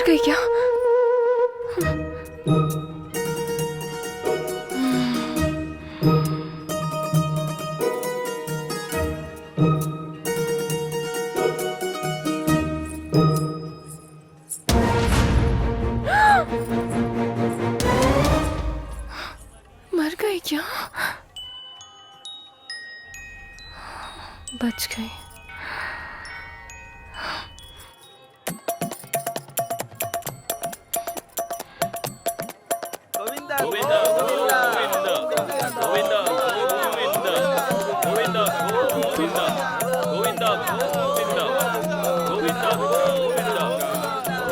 गई क्या? मर गई क्या? बच गई।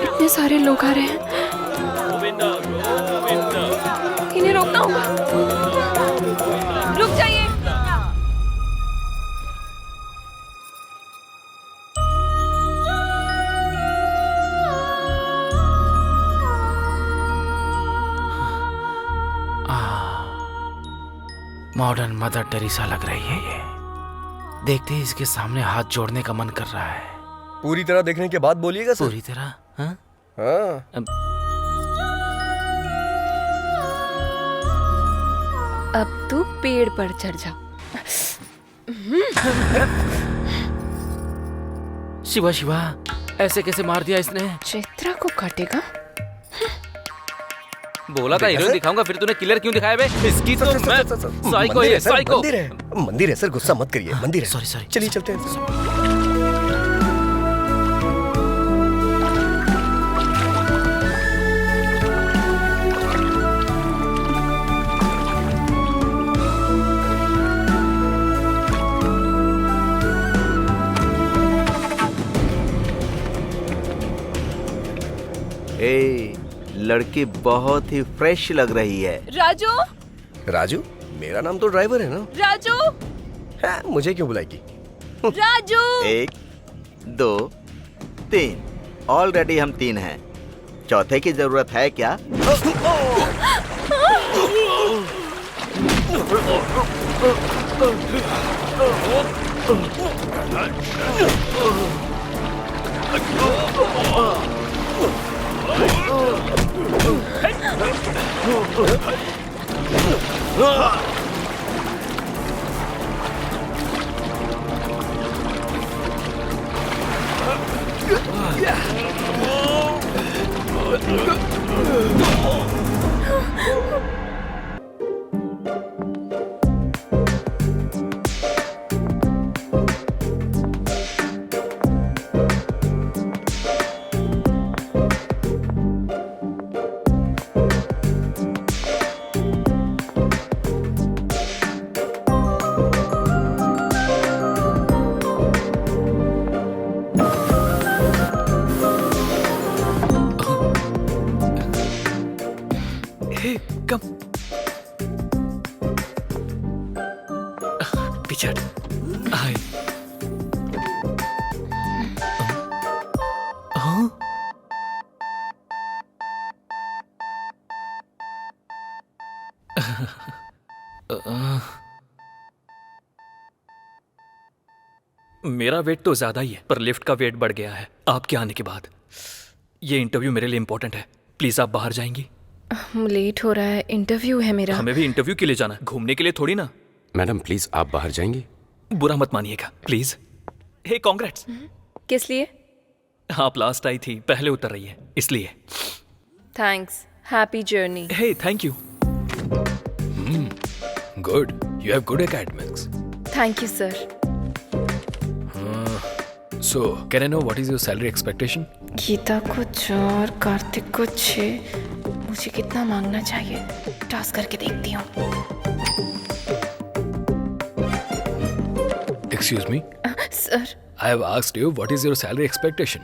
इतने सारे लोग आ रहे हैं, इन्हें रोकना होगा। रुक जाइए। मॉडर्न मदर टेरेसा लग रही है ये। देखते ही इसके सामने हाथ जोड़ने का मन कर रहा है। पूरी तरह देखने के बाद बोलिएगा सर। पूरी तरह? हाँ? हाँ। अब तू पेड़ पर चढ़ जा। शिवा शिवा, ऐसे कैसे मार दिया इसने? चित्रा को काटेगा। बोला था हीरो दिखाऊंगा, फिर तूने किलर क्यों दिखाया बे? इसकी तो मैं साइको है, साइको। मंदिर है सर, गुस्सा मत करिए। मंदिर है। Sorry sorry. चलिए चलते हैं। लड़की बहुत ही फ्रेश लग रही है। राजू। राजू? मेरा नाम तो ड्राइवर है ना। राजू। हाँ, मुझे क्यों बुलाएगी? राजू। 1 2 3, ऑलरेडी हम 3 हैं। चौथे की जरूरत है क्या? मेरा वेट तो ज्यादा ही है, पर लिफ्ट का वेट बढ़ गया है आपके आने के बाद। ये इंटरव्यू मेरे लिए इंपॉर्टेंट है। प्लीज आप बाहर जाएंगी? लेट हो रहा है, इंटरव्यू है मेरा। हमें भी इंटरव्यू के लिए जाना है, घूमने के लिए थोड़ी ना। मैडम प्लीज आप बाहर जाएंगी? बुरा मत मानिएगा प्लीज। Hey congrats. किस लिए? आप लास्ट आई थी, पहले उतर रही है इसलिए। Thanks, happy journey. Hey thank you. Good, you have good academics. Thank you sir. So, can I know what is your salary expectation? Geeta को 4, कार्तिक को 6। मुझे कितना मांगना चाहिए? टास्क करके देखती हूँ। Excuse me? Sir. I have asked you what is your salary expectation?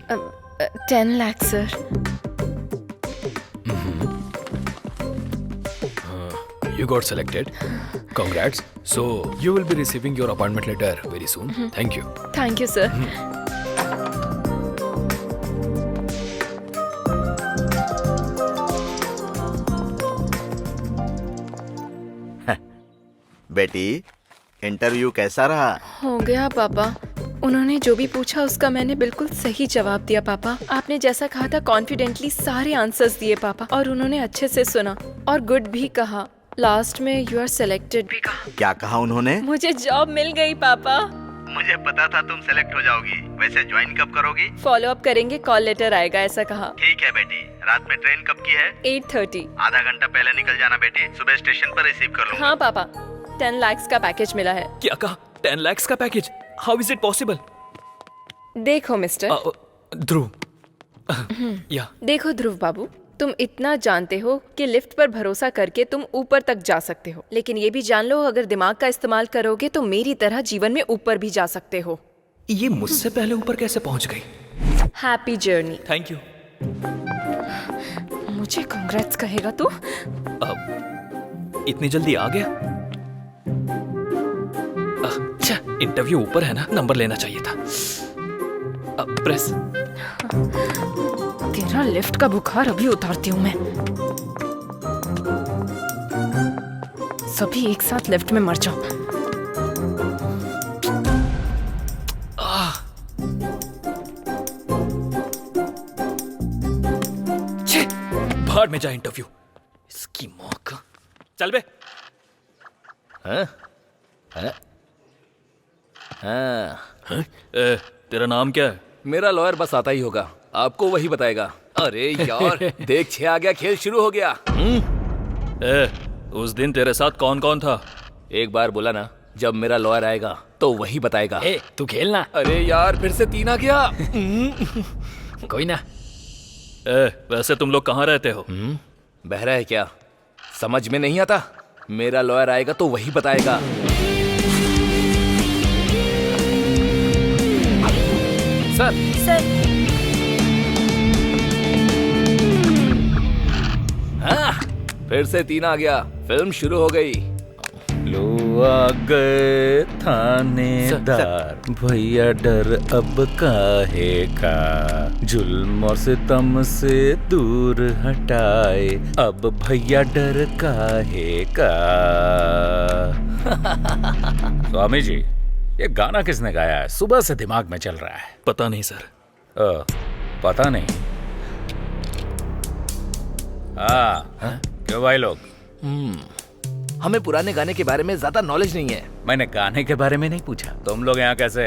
10 lakh sir. You got selected. Congrats. So, you will be receiving your appointment letter very soon. Thank you. Thank you sir. बेटी, interview कैसा रहा? हो गया पापा, उन्होंने जो भी पूछा उसका मैंने बिल्कुल सही जवाब दिया पापा। आपने जैसा कहा था कॉन्फिडेंटली सारे आंसर्स दिए पापा, और उन्होंने अच्छे से सुना और गुड भी कहा। लास्ट में यू आर सिलेक्टेड भी कहा। क्या कहा उन्होंने? मुझे जॉब मिल गई पापा। मुझे पता था तुम सेलेक्ट हो जाओगी। वैसे ज्वाइन कब करोगी? फॉलो अप करेंगे, कॉल लेटर आएगा, ऐसा कहा। ठीक है बेटी। रात में ट्रेन कब की है? 8:30। आधा घंटा पहले निकल जाना बेटी, सुबह स्टेशन पर रिसीव कर लूंगा। हाँ पापा, 10 लाख का पैकेज मिला है। क्या कहा? 10 लाख का package? How is it possible? देखो मिस्टर, ध्रुव, या देखो ध्रुव बाबू, तुम इतना जानते हो कि लिफ्ट पर भरोसा करके तुम ऊपर तक जा सकते हो, लेकिन ये भी जान लो अगर दिमाग का इस्तेमाल करोगे तो मेरी तरह जीवन में ऊपर भी जा सकते हो। ये मुझसे पहले ऊपर कैसे पहुंच गई? Happy journey. Thank you. मुझे कांग्रेट्स कहेगा तू? इतनी जल्दी आ गया? अच्छा, इंटरव्यू ऊपर है ना, नंबर लेना चाहिए था। प्रेस। तेरा लिफ्ट का बुखार अभी उतारती हूँ मैं। सभी एक साथ लिफ्ट में मर जाओ। भाड़ में जा इंटरव्यू, इसकी माँ का। चल बे। तेरा नाम क्या है? मेरा लॉयर बस आता ही होगा, आपको वही बताएगा। अरे यार देख 6 आ गया, खेल शुरू हो गया। उस दिन तेरे साथ कौन कौन था? एक बार बोला ना, जब मेरा लॉयर आएगा तो वही बताएगा। तू खेलना। अरे यार फिर से 3 आ गया। कोई ना। वैसे तुम लोग कहाँ रहते हो? बहरा है क्या? समझ में नहीं आता? मेरा लॉयर आएगा तो वही बताएगा। सर हाँ, फिर से 3 आ गया, फिल्म शुरू हो गई। लो आ गए थानेदार, भैया डर अब काहे का, जुल्म और सितम से दूर हटाए, अब भैया डर काहे का। स्वामी जी, ये गाना किसने गाया है? सुबह से दिमाग में चल रहा है। पता नहीं सर। पता नहीं। क्यों भाई लोग? हमें पुराने गाने के बारे में ज्यादा नॉलेज नहीं है। मैंने गाने के बारे में नहीं पूछा। तुम लोग यहाँ कैसे?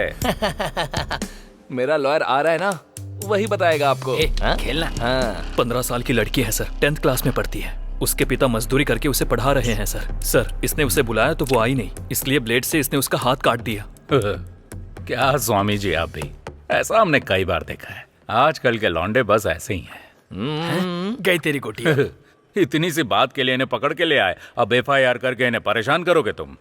मेरा लॉयर आ रहा है ना, वही बताएगा आपको। खेलना। 15 साल की लड़की है सर, 10th क्लास में पढ़ती है। उसके पिता मजदूरी करके उसे पढ़ा रहे हैं सर। सर, इसने उसे बुलाया तो वो आई नहीं, इसलिए ब्लेड से इसने उसका हाथ काट दिया। क्या स्वामी जी, आप भी? ऐसा हमने कई बार देखा है। आजकल के लौंडे बस ऐसे ही हैं। गई तेरी गोटी। इतनी सी बात के लिए इन्हें पकड़ के ले आए, अब FIR करके इन्हें परेशान करोगे तुम?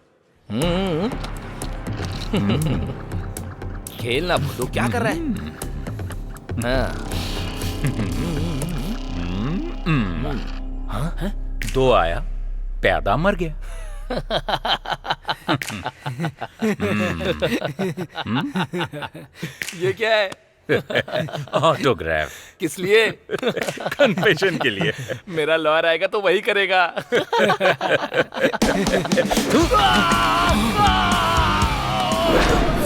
खेलना भूलो, क्या कर रहा है? हाँ। 2 आया, प्यादा मर गया। ये क्या है? ऑटोग्राफ। किस लिए? कन्फेशन के लिए। मेरा लॉयर आएगा तो वही करेगा।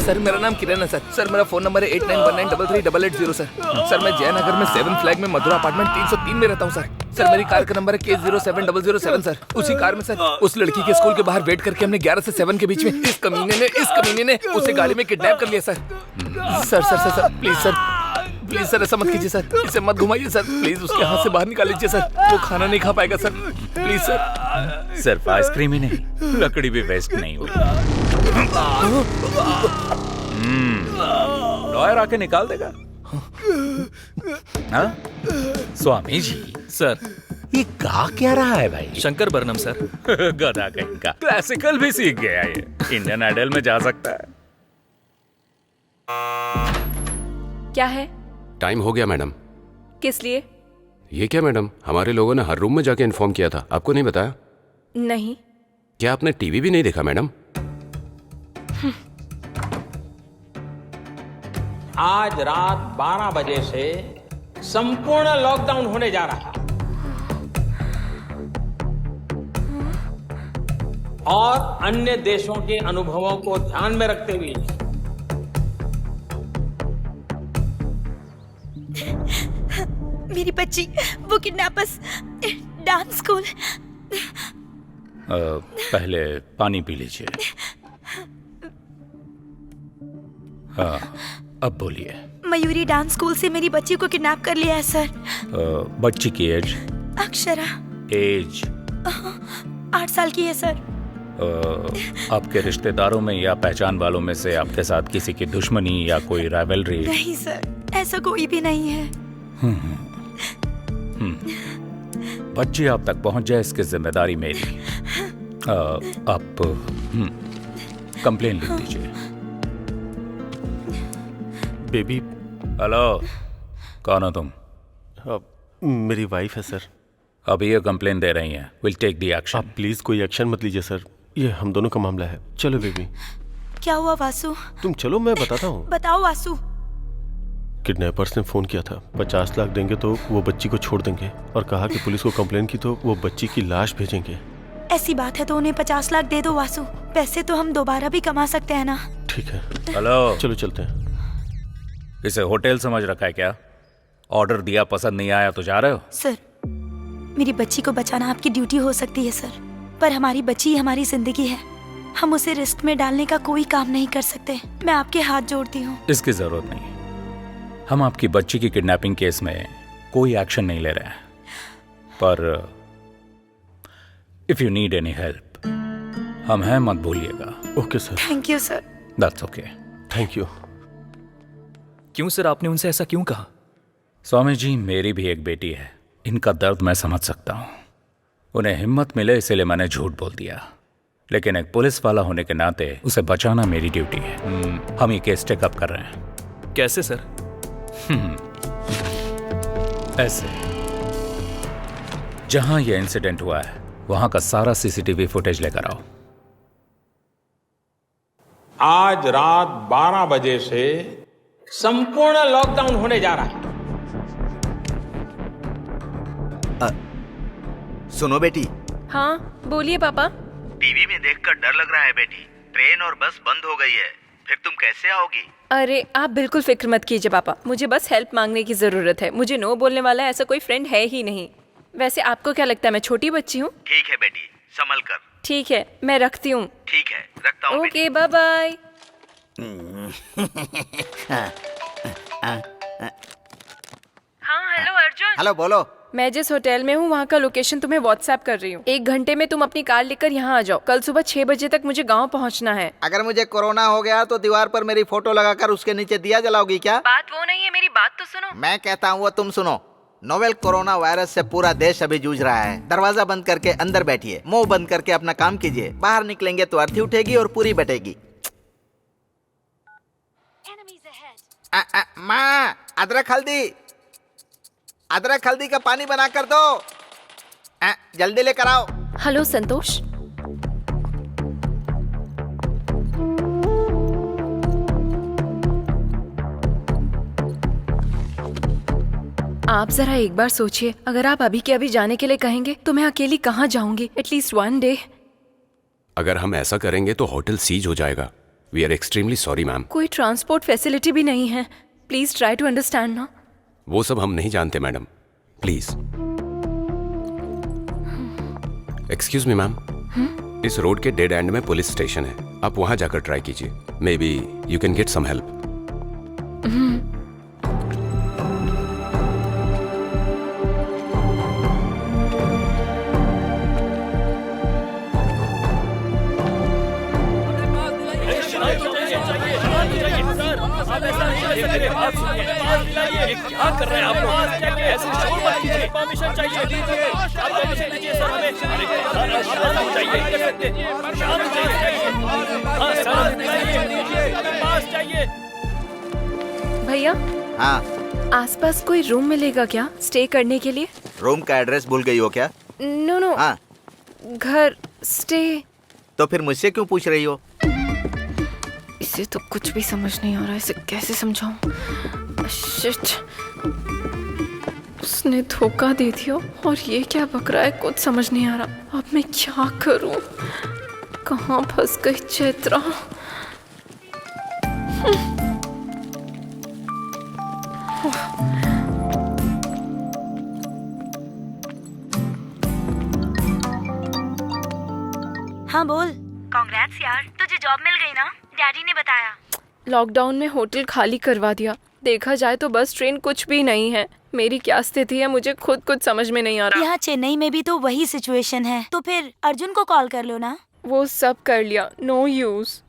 सर मेरा नाम किरण है सर। सर मेरा फोन नंबर है 8919338880 सर। सर मैं जयनगर में 7 फ्लैग में मधुरा अपार्टमेंट 303 में रहता हूँ सर। सर मेरी कार का नंबर है K07007 सर। उसी कार में सर उस लड़की के स्कूल के बाहर वेट करके हमने 11 से 7 के बीच में इस कमीने ने उसे गाड़ी में किडनैप कर लिया sir. Sir sir sir sir please sir, please sir ऐसा मत कीजिए सर, इसे मत घुमाइए सर, प्लीज उसके हाथ से बाहर निकाल लीजिए सर, वो खाना नहीं खा पाएगा सर, प्लीज सर। सिर्फ आइसक्रीम ही नहीं, लकड़ी भी वेस्ट नहीं हुई। लॉयर आके निकाल देगा। हाँ? स्वामी जी सर, ये गा क्या रहा है भाई? शंकर बरनम सर। गधा कहीं का, क्लासिकल भी सीख गया ये। इंडियन आइडल में जा सकता है। क्या है? टाइम हो गया मैडम। किस लिए? ये क्या मैडम, हमारे लोगों ने हर रूम में जाके इन्फॉर्म किया था, आपको नहीं बताया? नहीं। क्या आपने टीवी भी नहीं देखा मैडम? आज रात 12 बजे से संपूर्ण लॉकडाउन होने जा रहा है और अन्य देशों के अनुभवों को ध्यान में रखते हुए मेरी बच्ची, वो किडनैपर्स डांस स्कूल। पहले पानी पी लीजिए। हाँ, अब बोलिए। मयूरी डांस स्कूल से मेरी बच्ची को किडनैप कर लिया है सर। बच्ची की एज? अक्षरा। एज? 8 साल की है सर। आपके रिश्तेदारों में या पहचान वालों में से आपके साथ किसी की दुश्मनी या कोई राइवलरी? नहीं सर, ऐसा कोई भी नहीं है। बच्ची आप तक पहुंच जाए इसकी जिम्मेदारी मेरी। आप कंप्लेन लिख दीजिए। बेबी। हेलो, कौन हो तुम? मेरी वाइफ है सर। अभी ये कंप्लेन दे रही हैं। Will take the action. आप प्लीज कोई एक्शन मत लीजिए सर, ये हम दोनों का मामला है। चलो बेबी। क्या हुआ वासु? तुम चलो, मैं बताता हूँ। बताओ वासु। किडनैपर्स ने फोन किया था, 50 लाख देंगे तो वो बच्ची को छोड़ देंगे, और कहा कि पुलिस को कंप्लेन की तो वो बच्ची की लाश भेजेंगे। ऐसी बात है तो उन्हें 50 लाख दे दो वासु। पैसे तो हम दोबारा भी कमा सकते हैं ना। ठीक है। हेलो, चलो चलते हैं। इसे होटल समझ रखा है क्या? ऑर्डर दिया, पसंद नहीं आया तो जा रहे हो? सर, मेरी बच्ची को बचाना आपकी ड्यूटी हो सकती है सर, पर हमारी बच्ची हमारी जिंदगी है। हम उसे रिस्क में डालने का कोई काम नहीं कर सकते। मैं आपके हाथ जोड़ती हूँ। इसकी जरूरत नहीं। हम आपकी बच्ची की किडनैपिंग केस में कोई एक्शन नहीं ले रहे हैं, पर if you need any help, हम हैं, मत भूलिएगा। Okay sir. Thank you sir. That's okay. Thank you. क्यों सर, आपने उनसे ऐसा क्यों कहा? स्वामी जी, मेरी भी एक बेटी है, इनका दर्द मैं समझ सकता हूँ। उन्हें हिम्मत मिले इसलिए मैंने झूठ बोल दिया, लेकिन एक पुलिस वाला होने के नाते उसे बचाना मेरी ड्यूटी है। हम ये केस टेकअप कर रहे हैं। कैसे सर? ऐसे, जहां यह इंसिडेंट हुआ है वहां का सारा सीसीटीवी फुटेज लेकर आओ। आज रात 12 बजे से संपूर्ण लॉकडाउन होने जा रहा है। सुनो बेटी। हाँ बोलिए पापा। टीवी में देखकर डर लग रहा है बेटी। ट्रेन और बस बंद हो गई है, फिर तुम कैसे आओगी? अरे आप बिल्कुल फिक्र मत कीजिए पापा, मुझे बस हेल्प मांगने की जरूरत है। मुझे नो बोलने वाला ऐसा कोई फ्रेंड है ही नहीं। वैसे आपको क्या लगता है मैं छोटी बच्ची हूँ? ठीक है बेटी, संभल कर। ठीक है, मैं रखती हूँ। ठीक है, रखता हूँ। Okay, bye bye. हाँ हेलो अर्जुन। हेलो, बोलो। मैं जिस होटल में हूँ वहाँ का लोकेशन तुम्हें व्हाट्सएप कर रही हूँ। 1 घंटे में तुम अपनी कार लेकर यहाँ आ जाओ। कल सुबह 6 बजे तक मुझे गाँव पहुँचना है। अगर मुझे कोरोना हो गया तो दीवार पर मेरी फोटो लगाकर उसके नीचे दिया जलाओगी क्या? बात वो नहीं है, मेरी बात तो सुनो। मैं कहता हूँ वो तुम सुनो। नोवेल कोरोना वायरस से पूरा देश अभी जूझ रहा है। दरवाजा बंद करके अंदर बैठिए, मुंह बंद करके अपना काम कीजिए। बाहर निकलेंगे तो अर्थी उठेगी और पूरी बटेगी। माँ, अदरक हल्दी का पानी बना कर दो। जल्दी लेकर आओ। हेलो संतोष। आप जरा एक बार सोचिए, अगर आप अभी के अभी जाने के लिए कहेंगे तो मैं अकेली कहाँ जाऊंगी? At least 1 day. अगर हम ऐसा करेंगे तो होटल सीज हो जाएगा। We are extremely sorry ma'am. कोई ट्रांसपोर्ट फैसिलिटी भी नहीं है। प्लीज ट्राई टू अंडरस्टैंड ना। वो सब हम नहीं जानते madam, please. Excuse me ma'am, इस रोड के डेड एंड में पुलिस स्टेशन है, आप वहां जाकर ट्राई कीजिए। Maybe you can get some help. क्या कर रहे हैं आप लोग? ऐसे शोर मत कीजिए। परमिशन चाहिए, दीजिए। आप परमिशन दीजिए सर हमें। भैया, हाँ, आसपास कोई रूम मिलेगा क्या स्टे करने के लिए? रूम का एड्रेस भूल गई हो क्या? नो, हाँ, घर स्टे। तो फिर मुझसे क्यों पूछ रही हो? इसे तो कुछ भी समझ नहीं आ रहा है, इसे कैसे समझाऊं? शिट, उसने धोखा दे दिया और ये क्या बक रहा है, कुछ समझ नहीं आ रहा। अब मैं क्या करूं? कहाँ फंस गई चैत्रा? हाँ बोल। कांग्रेट्स यार, तुझे जॉब मिल गई ना? डैडी ने बताया। लॉकडाउन में होटल खाली करवा दिया। देखा जाए तो बस ट्रेन कुछ भी नहीं है। मेरी क्या स्थिति है मुझे खुद कुछ समझ में नहीं आ रहा। यहाँ चेन्नई में भी तो वही सिचुएशन है, तो फिर अर्जुन को कॉल कर लो ना। वो सब कर लिया, नो यूज।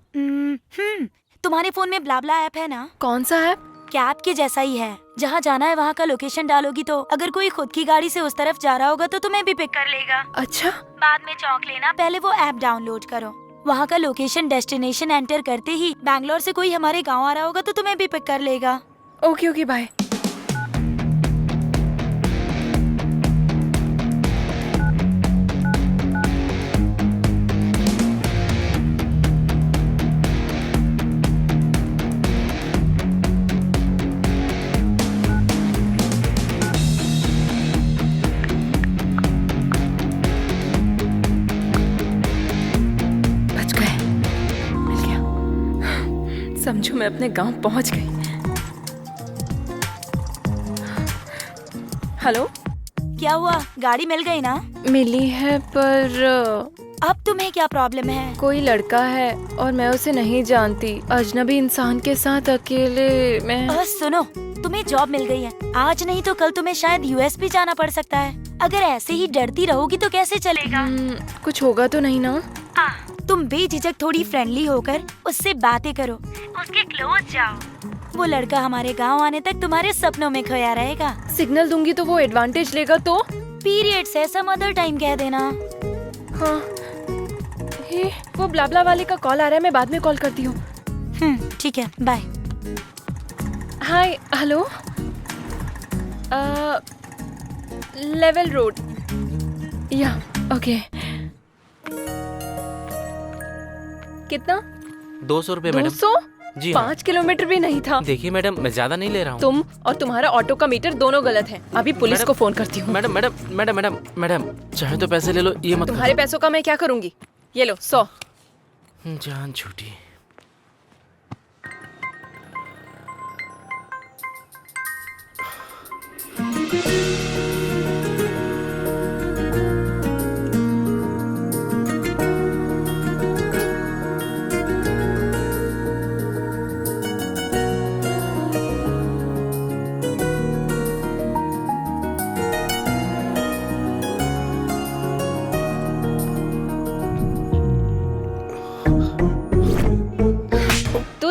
तुम्हारे फोन में ब्लाब्ला ऐप है ना? कौन सा ऐप? कैब के जैसा ही है। जहाँ जाना है वहाँ का लोकेशन डालोगी तो अगर कोई खुद की गाड़ी से उस तरफ जा रहा होगा तो तुम्हें भी पिक कर लेगा। अच्छा, बाद में चौंक लेना, पहले वो ऐप डाउनलोड करो। वहाँ का लोकेशन डेस्टिनेशन एंटर करते ही बैंगलोर से कोई हमारे गाँव आ रहा होगा तो तुम्हें भी पिक कर लेगा। Okay okay, bye. समझो मैं अपने गांव पहुंच गई। हेलो, क्या हुआ? गाड़ी मिल गई ना? मिली है, पर अब तुम्हें क्या प्रॉब्लम है? कोई लड़का है और मैं उसे नहीं जानती। अजनबी इंसान के साथ अकेले मैं। सुनो, तुम्हें जॉब मिल गई है। आज नहीं तो कल तुम्हें शायद यूएस भी जाना पड़ सकता है। अगर ऐसे ही डरती रहोगी तो कैसे चलेगा? कुछ होगा तो नहीं ना? तुम बेझिझक थोड़ी फ्रेंडली होकर उससे बातें करो, उसके क्लोज जाओ। वो लड़का हमारे गांव आने तक तुम्हारे सपनों में खोया रहेगा। सिग्नल दूंगी तो वो एडवांटेज लेगा तो? पीरियड्स है, सम अदर टाइम कह देना। हाँ, हे, वो ब्लाब्ला वाले का कॉल आ रहा है, मैं बाद में कॉल करती हूँ। ठीक है, बाय। हाय, हेलो, लेवल रोड। या, ओके। कितना? 200 रुपए मैडम। 200? जी 5 किलोमीटर भी नहीं था। देखिए मैडम, मैं ज्यादा नहीं ले रहा हूँ। तुम और तुम्हारा ऑटो का मीटर दोनों गलत है। अभी पुलिस को फोन करती हूँ। Madam madam madam madam madam, चाहे तो पैसे ले लो, ये मत। तुम्हारे पैसों का मैं क्या करूँगी? ये लो 100। जान छूटी।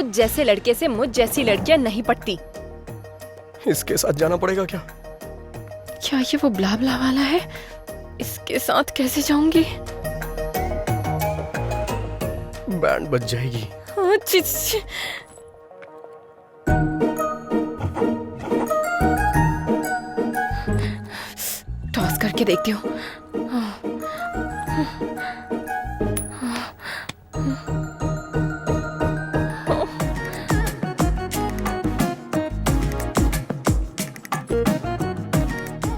जैसे लड़के से मुझ जैसी लड़कियां नहीं पटती। इसके साथ जाना पड़ेगा क्या? क्या ये वो ब्लाब्ला वाला है? इसके साथ कैसे जाऊंगी? बैंड बज जाएगी। टॉस करके देखती हूँ।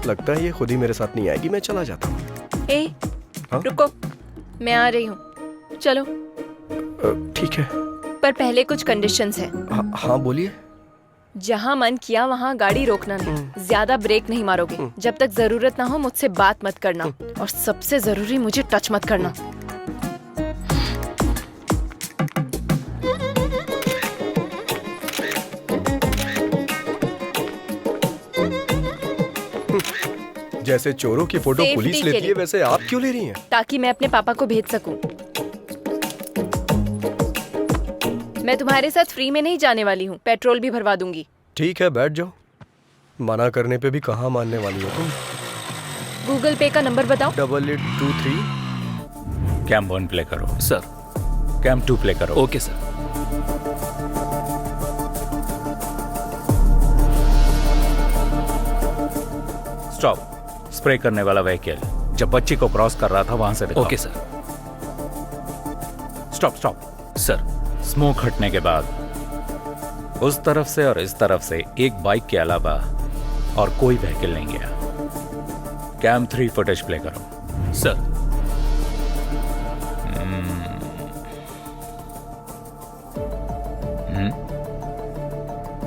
लगता है ये खुद ही मेरे साथ नहीं आएगी, मैं चला जाता हूँ। रुको, मैं आ रही हूँ, चलो। ठीक है, पर पहले कुछ कंडीशंस हैं। हाँ बोलिए। जहाँ मन किया वहाँ गाड़ी रोकना नहीं, ज्यादा ब्रेक नहीं मारोगे। जब तक जरूरत ना हो मुझसे बात मत करना, और सबसे जरूरी मुझे टच मत करना। जैसे चोरों की फोटो पुलिस लेती है, वैसे आप क्यों ले रही हैं? ताकि मैं अपने पापा को भेज सकूं। मैं तुम्हारे साथ फ्री में नहीं जाने वाली हूँ, पेट्रोल भी भरवा दूंगी। ठीक है, बैठ जाओ। मना करने पे भी कहाँ मानने वाली हो तुम? गूगल पे का नंबर बताओ। 8823। कैम 1 प्ले करो। सर। कैम 2 प्ले करो। Okay sir. स्टॉप। स्प्रे करने वाला व्हीकल जब बच्ची को क्रॉस कर रहा था वहां से दिखाओ। Okay sir. Stop stop. Sir. Smoke हटने के बाद उस तरफ से और इस तरफ से एक बाइक के अलावा और कोई व्हीकल नहीं गया। कैम 3 फुटेज प्ले करो। सर।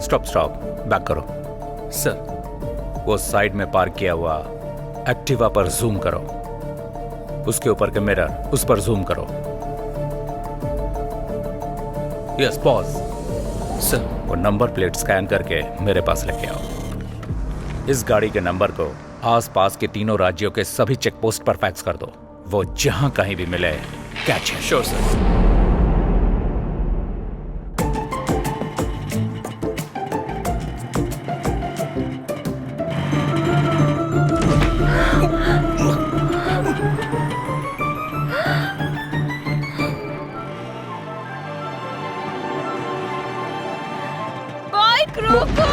स्टॉप स्टॉप, बैक करो। सर। वो साइड में पार्क किया हुआ एक्टिवा पर जूम करो। उसके ऊपर के मिरर, उस पर जूम करो। Yes pause. सर वो नंबर प्लेट स्कैन करके मेरे पास लेके आओ। इस गाड़ी के नंबर को आसपास के तीनों राज्यों के सभी चेक पोस्ट पर फैक्स कर दो। वो जहां कहीं भी मिले कैच है। Sure sir. बाइक रोको।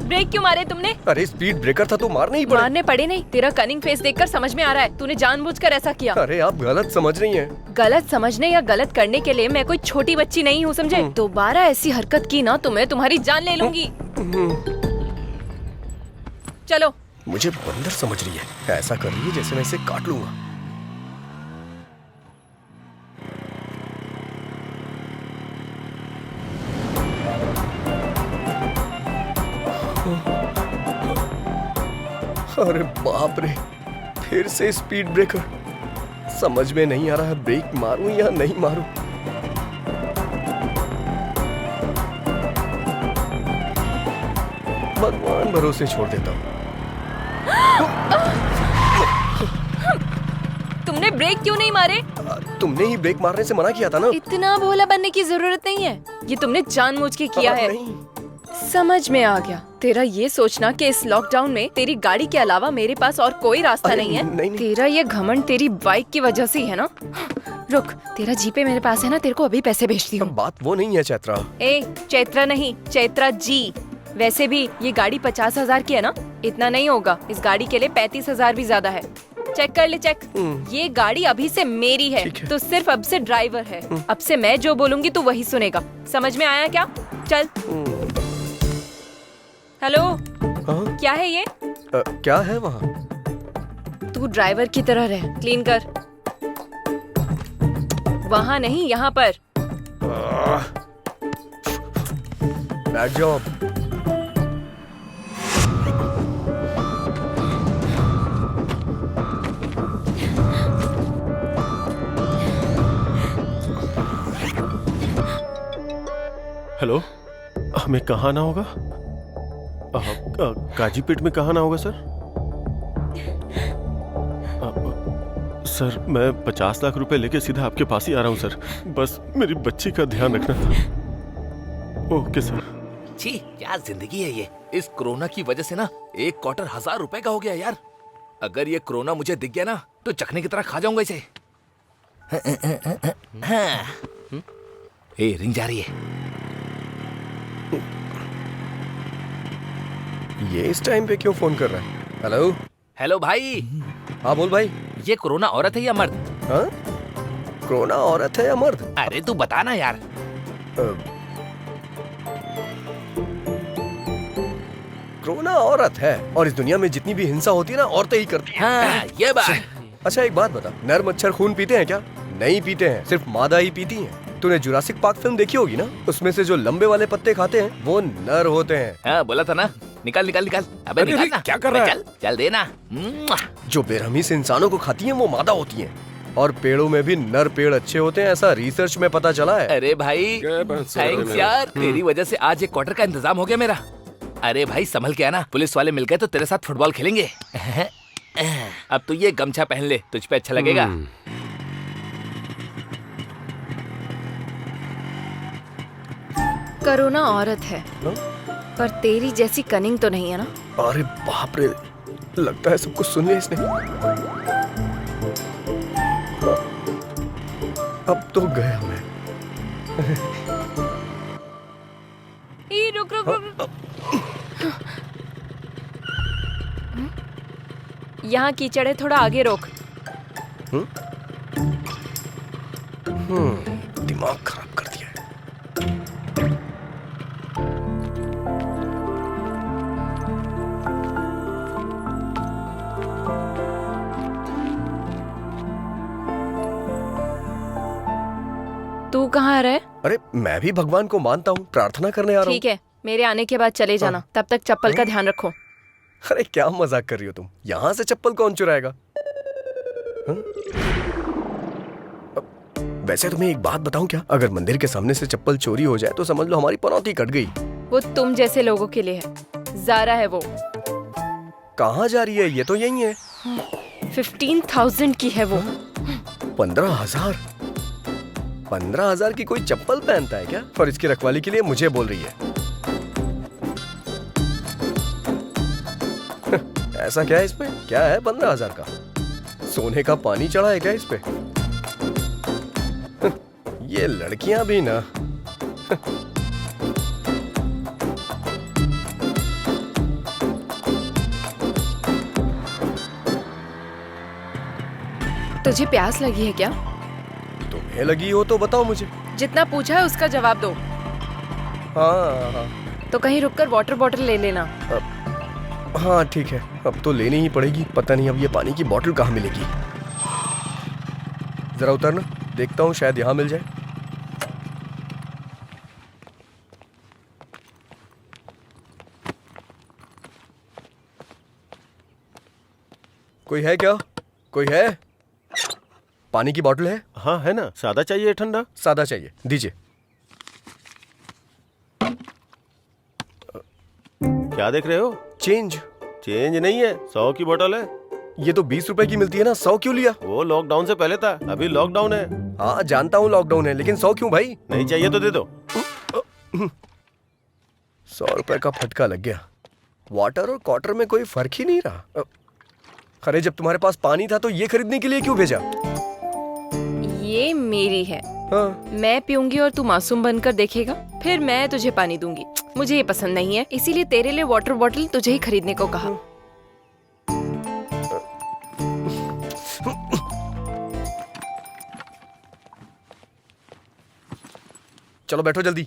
ब्रेक क्यों मारे तुमने? अरे स्पीड ब्रेकर था तो मारने ही पड़े। मारने पड़े नहीं, तेरा कनिंग फेस देखकर समझ में आ रहा है तूने जानबूझकर ऐसा किया। अरे आप गलत समझ रही हैं। गलत समझने या गलत करने के लिए मैं कोई छोटी बच्ची नहीं हूँ, समझे? दोबारा ऐसी हरकत की ना तो मैं तुम्हारी जान ले लूंगी। चलो। मुझे बंदर समझ रही है, ऐसा कर रही है जैसे मैं इसे काट लूंगा। अरे बाप रे, फिर से स्पीड ब्रेकर। समझ में नहीं आ रहा है ब्रेक मारूं या नहीं मारूं। भगवान भरोसे छोड़ देता हूं। तुमने ब्रेक क्यों नहीं मारे? तुमने ही ब्रेक मारने से मना किया था ना। इतना भोला बनने की जरूरत नहीं है, ये तुमने जानबूझ के किया है। नहीं। समझ में आ गया। तेरा ये सोचना कि इस लॉकडाउन में तेरी गाड़ी के अलावा मेरे पास और कोई रास्ता नहीं है। नहीं। तेरा ये घमंड तेरी बाइक की वजह से ही है ना। रुक, तेरा जीपे मेरे पास है ना, तेरे को अभी पैसे भेजती हूँ। बात वो नहीं है चैत्रा। ए चैत्रा नहीं, चैत्रा जी। वैसे भी ये गाड़ी 50,000 की है ना, इतना नहीं होगा। इस गाड़ी के लिए 35,000 भी ज्यादा है। चेक कर ले, चेक। ये गाड़ी अभी से मेरी है, तो सिर्फ अब से ड्राइवर है। अब से मैं जो बोलूंगी तू वही सुनेगा। समझ में आया क्या? चल। हेलो, क्या है ये? क्या है वहाँ? तू ड्राइवर की तरह रह, क्लीन कर। वहाँ नहीं, यहाँ पर। Bad job. हेलो, हमें कहाँ आना होगा? काजीपेट में कहाँ आना होगा सर? सर मैं 50 लाख रुपए लेके सीधा आपके पास ही आ रहा हूँ सर। बस मेरी बच्ची का ध्यान रखना था। Okay sir. छी, क्या जिंदगी है ये। इस कोरोना की वजह से ना एक क्वार्टर 1000 रुपए का हो गया यार। अगर ये कोरोना मुझे दिख गया ना तो चखने की तरह खा जाऊंगा इसे। ए, रिंग जा रही है। ये इस टाइम पे क्यों फोन कर रहा है? हेलो। हेलो भाई। हाँ बोल भाई। ये कोरोना औरत है या मर्द? हाँ? कोरोना औरत है या मर्द? अरे तू बता ना यार। कोरोना औरत है, और इस दुनिया में जितनी भी हिंसा होती है ना औरतें ही करती हैं। हाँ, ये बात। अच्छा एक बात बता, नर मच्छर खून पीते हैं क्या? नहीं पीते हैं, सिर्फ मादा ही पीती हैं। तूने जुरासिक पार्क फिल्म देखी होगी ना, उसमें से जो लंबे वाले पत्ते खाते हैं वो नर होते हैं। हाँ बोला था ना। निकाल निकाल निकाल। अबे निकाल ना। क्या कर रहा है? चल चल देना। जो बेरहमी से इंसानों को खाती हैं वो मादा होती हैं, और पेड़ों में भी नर पेड़ अच्छे होते हैं, ऐसा रिसर्च में पता चला है। अरे भाई थैंक्स यार, तेरी वजह से आज एक क्वार्टर का इंतजाम हो गया मेरा। अरे भाई संभल के आना, पुलिस वाले मिल गए तो तेरे साथ फुटबॉल खेलेंगे। अब तू ये गमछा पहन ले, तुझ पे अच्छा लगेगा। कोरोना औरत है, पर तेरी जैसी कनिंग तो नहीं है ना। अरे बाप रे, लगता है सब कुछ सुन लिया इसने। अब तो गया मैं। रुक रुक रुक। यहाँ कीचड़ है, थोड़ा आगे रोक। दिमाग खराब कर दिया है। तू कहाँ रहे? अरे मैं भी भगवान को मानता हूँ, प्रार्थना करने आ रहा हूँ। ठीक है, मेरे आने के बाद चले जाना। तब तक चप्पल का ध्यान रखो। अरे क्या मजाक कर रही हो तुम? यहाँ से चप्पल कौन चुराएगा? वैसे तुम्हें एक बात बताऊं क्या, अगर मंदिर के सामने से चप्पल चोरी हो जाए तो समझ लो हमारी पनौती कट गई। वो तुम जैसे लोगों के लिए है। ज़ारा है वो। कहाँ जा रही है? ये तो यही है। 15,000 की है वो। 15,000? 15,000 की कोई चप्पल पहनता है क्या? और इसकी रखवाली के लिए मुझे बोल रही है। ऐसा क्या है इसमें? क्या है 15,000 का? सोने का पानी चढ़ा है क्या इस पे? ये लड़कियां भी ना। तुझे प्यास लगी है क्या? तुम्हें लगी हो तो बताओ मुझे। जितना पूछा है उसका जवाब दो। हाँ तो कहीं रुककर वाटर बॉटल ले लेना। हाँ ठीक है, अब तो लेनी ही पड़ेगी। पता नहीं अब ये पानी की बोतल कहाँ मिलेगी। जरा उतरना, देखता हूँ शायद यहाँ मिल जाए। कोई है क्या? कोई है? पानी की बोतल है? हाँ है ना। सादा चाहिए ठंडा? सादा चाहिए, दीजिए। क्या देख रहे हो? चेंज। चेंज नहीं है, 100 की बोतल है। ये तो 20 रुपए की मिलती है ना, 100 क्यों लिया? वो लॉकडाउन से पहले था, अभी लॉकडाउन है। हाँ जानता हूँ लॉकडाउन है, लेकिन 100 क्यों भाई? नहीं चाहिए तो दे दो। 100 रुपए का फटका लग गया। वाटर और क्वार्टर में कोई फर्क ही नहीं रहा। अरे जब तुम्हारे पास पानी था तो ये खरीदने के लिए क्यों भेजा? ये मेरी है। हाँ। मैं पीऊंगी और तू मासूम बनकर देखेगा, फिर मैं तुझे पानी दूंगी। मुझे ये पसंद नहीं है, इसीलिए तेरे लिए वाटर बॉटल तुझे ही खरीदने को कहा। चलो बैठो जल्दी।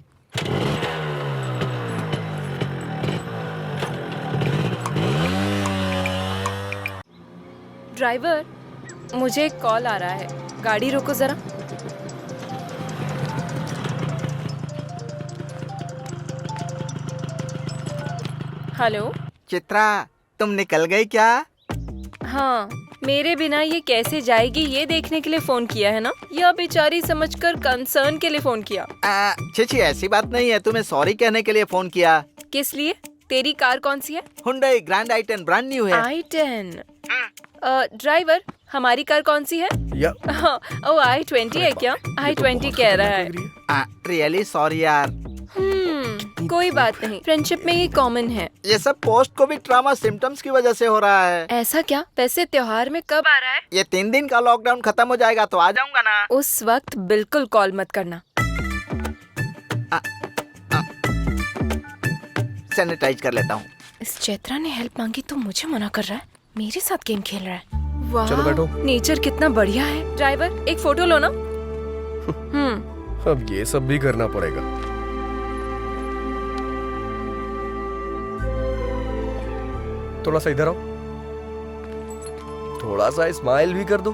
ड्राइवर, मुझे एक कॉल आ रहा है, गाड़ी रोको जरा। हेलो चित्रा, तुम निकल गई क्या? हाँ, मेरे बिना ये कैसे जाएगी ये देखने के लिए फोन किया है ना? यह बेचारी समझकर कंसर्न के लिए फोन किया। छी ऐसी बात नहीं है, तुम्हें सॉरी कहने के लिए फोन किया। किस लिए? तेरी कार कौन सी है? Hyundai grand i10 brand new है। i10। ड्राइवर, हमारी कार कौन सी है? या ओ i20 है क्या? i20 कह रहा है। रियली सॉरी यार। कोई बात नहीं, फ्रेंडशिप में ये कॉमन है। ये सब पोस्ट कोविड ट्रॉमा सिम्टम्स की वजह से हो रहा है। ऐसा क्या? वैसे त्योहार में कब आ रहा है? ये 3 दिन का लॉकडाउन खत्म हो जाएगा तो आ जाऊंगा ना। उस वक्त बिल्कुल कॉल मत करना। सैनिटाइज कर लेता हूँ। इस चैत्रा ने हेल्प मांगी तो मुझे मना कर रहा है, मेरे साथ गेम खेल रहा है। वाह, चलो बैठो। नेचर कितना बढ़िया है। ड्राइवर, एक फोटो लो ना। अब ये सब भी करना पड़ेगा। थोड़ा सा इधर आओ, थोड़ा सा स्माइल भी कर दो।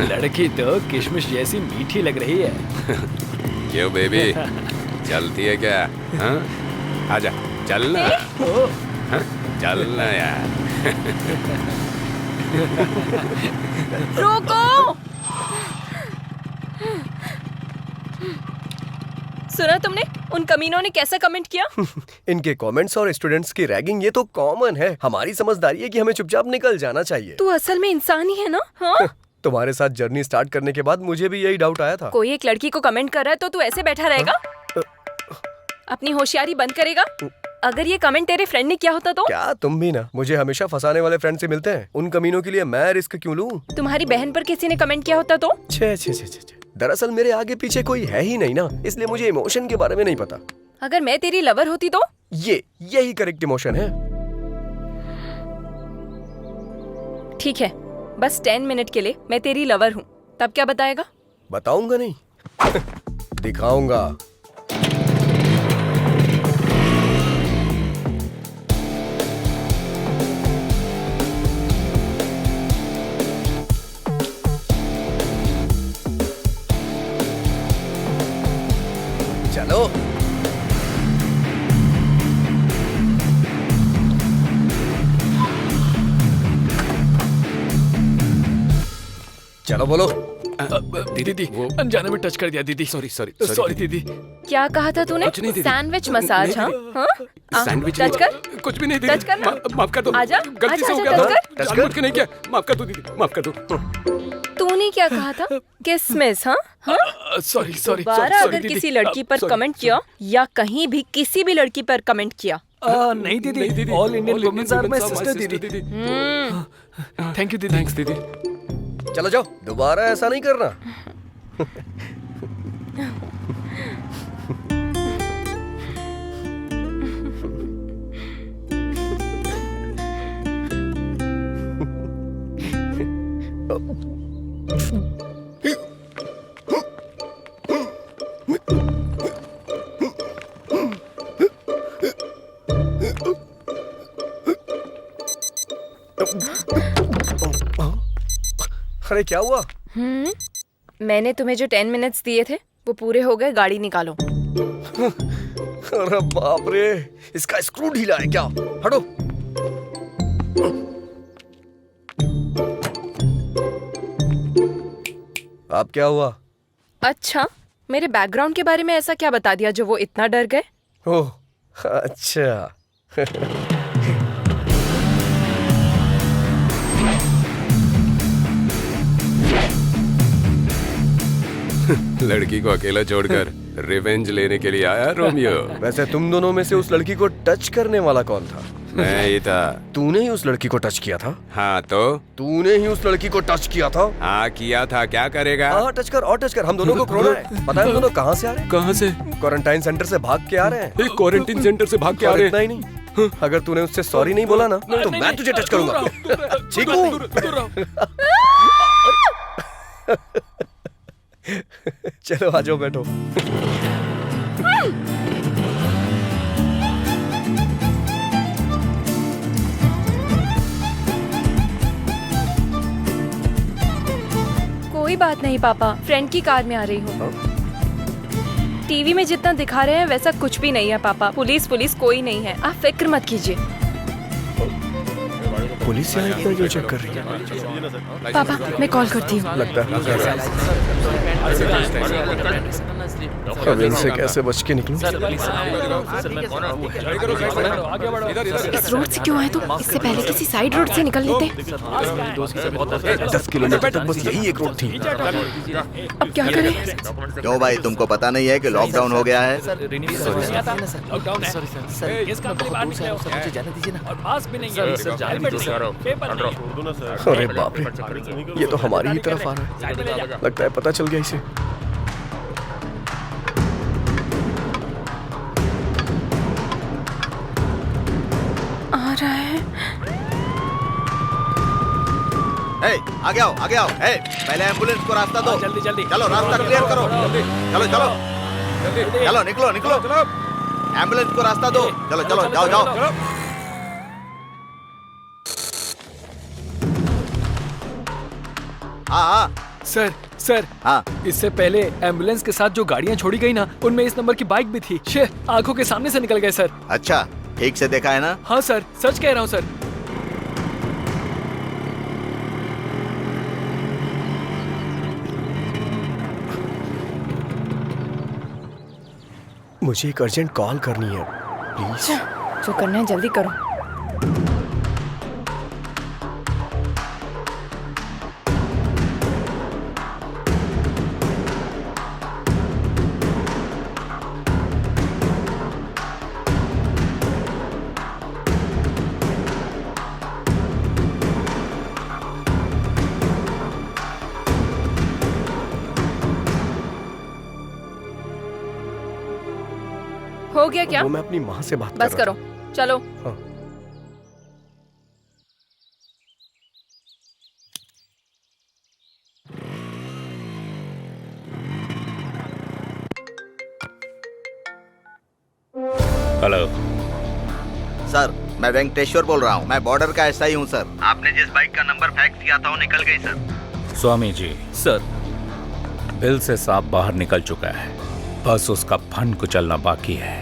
लड़की तो किशमिश जैसी मीठी लग रही है। क्यों बेबी, चलती है क्या? हाँ? आजा, चलना। हाँ? चलना यार। रोको। सुना तुमने? उन कमीनों ने कैसा कमेंट किया? इनके कमेंट्स और स्टूडेंट्स की रैगिंग ये तो कॉमन है। हमारी समझदारी है कि हमें चुपचाप निकल जाना चाहिए। तू असल में इंसान ही है ना? हाँ? तुम्हारे साथ जर्नी स्टार्ट करने के बाद मुझे भी यही डाउट आया था। कोई एक लड़की को कमेंट कर रहा है तो तू ऐसे बैठा रहेगा? अपनी होशियारी बंद करेगा? अगर ये कमेंट तेरे फ्रेंड ने किया होता तो? क्या तुम भी ना मुझे हमेशा फंसाने वाले फ्रेंड से मिलते हैं। उन कमीनों के लिए मैं रिस्क क्यों लूं? तुम्हारी बहन पर किसी ने कमेंट किया होता तो? छे छे छे छे। दरअसल मेरे आगे पीछे कोई है ही नहीं ना, इसलिए मुझे इमोशन के बारे में नहीं पता। अगर मैं तेरी लवर होती तो? यही करेक्ट इमोशन है। ठीक है, बस 10 मिनट के लिए मैं तेरी लवर हूँ, तब क्या बताएगा? बताऊंगा नहीं। दिखाऊंगा। चलो। चलो बोलो। दीदी अनजाने में टच कर दिया दीदी। सॉरी दीदी। क्या कहा था तूने? कुछ नहीं दीदी। Sandwich massage? हाँ हाँ? सैंडविच टच कर। कुछ भी नहीं टच करना। माफ कर दो। आजा, गलती से हो आजा, गया टच था। जानबूझ के नहीं किया। माफ कर दो दीदी, माफ कर दो। तूने क्या कहा था? किसमिस? हाँ हाँ? सॉरी दोबारा अगर किसी लड़की पर कमेंट किया या कहीं भी किसी भी लड़की पर कमेंट किया, नहीं दीदी, all Indian womens are my sister दीदी। थैंक यू दीदी। थैंक्स दीदी। चलो जाओ, दोबारा ऐसा नहीं करना। अरे क्या हुआ? मैंने तुम्हें जो 10 मिनट्स दिए थे वो पूरे हो गए, गाड़ी निकालो। अरे बाप रे, इसका स्क्रू ढीला है क्या? हटो। अब क्या हुआ? अच्छा, मेरे बैकग्राउंड के बारे में ऐसा क्या बता दिया जो वो इतना डर गए? ओह अच्छा। लड़की को अकेला छोड़कर रिवेंज लेने के लिए आया रोमियो। वैसे तुम दोनों में से उस लड़की को टच करने वाला कौन था? मैं ही था। तूने ही उस लड़की को टच किया था? हाँ तो? तूने ही उस लड़की को टच किया था? हाँ किया था, क्या करेगा? हाँ टच कर और टच कर। हम दोनों को कोरोना है। पता है हम दोनों कहाँ से आ रहे हैं? कहाँ से? क्वारंटाइन सेंटर से भाग के आ रहे हैं। क्वारंटीन सेंटर से भाग के आ और रहे इतना ही नहीं, अगर तूने उससे सॉरी नहीं बोला ना तो मैं तुझे टच करूंगा। ठीक हूँ? चलो आ जाओ, बैठो। कोई बात नहीं पापा, फ्रेंड की कार में आ रही हूँ। टीवी में जितना दिखा रहे हैं वैसा कुछ भी नहीं है पापा। पुलिस कोई नहीं है, आप फिक्र मत कीजिए। पुलिस यहाँ इतना क्यों चेक कर रही है? पापा मैं कॉल करती हूँ। लगता है अब इनसे कैसे बच के निकलूं? इस रोड से क्यों आए तुम? इससे पहले किसी साइड रोड से निकल लेते। 10 किलोमीटर तक बस यही एक रोड थी। अब क्या करें? क्यों भाई, तुमको पता नहीं है कि लॉकडाउन हो गया है? अरे बाप रे, ये तो हमारी ही तरफ आ रहा है। लगता है पता चल गया इसे। आ रहा है। आगे आओ। पहले एम्बुलेंस को रास्ता दो। जल्दी चलो, रास्ता क्लियर करो। चलो निकलो। एम्बुलेंस को रास्ता दो। चलो जाओ। हाँ सर हाँ। इससे पहले एम्बुलेंस के साथ जो गाड़ियाँ छोड़ी गई ना, उनमें इस नंबर की बाइक भी थी। आंखों के सामने से निकल गए सर। अच्छा, ठीक से देखा है ना? हाँ सर, सच कह रहा हूँ सर। मुझे एक अर्जेंट कॉल करनी है, प्लीज। जो करना है जल्दी करो। हो गया क्या? वो मैं अपनी माँ से बात बस कर रहा करो, चलो। हाँ। हेलो सर, मैं वेंकटेश्वर बोल रहा हूँ। मैं बॉर्डर का एसआई हूँ सर। आपने जिस बाइक का नंबर फैक्स किया था वो निकल गई sir. Swami ji, sir bill से सांप बाहर निकल चुका है, बस उसका फन कुचलना बाकी है।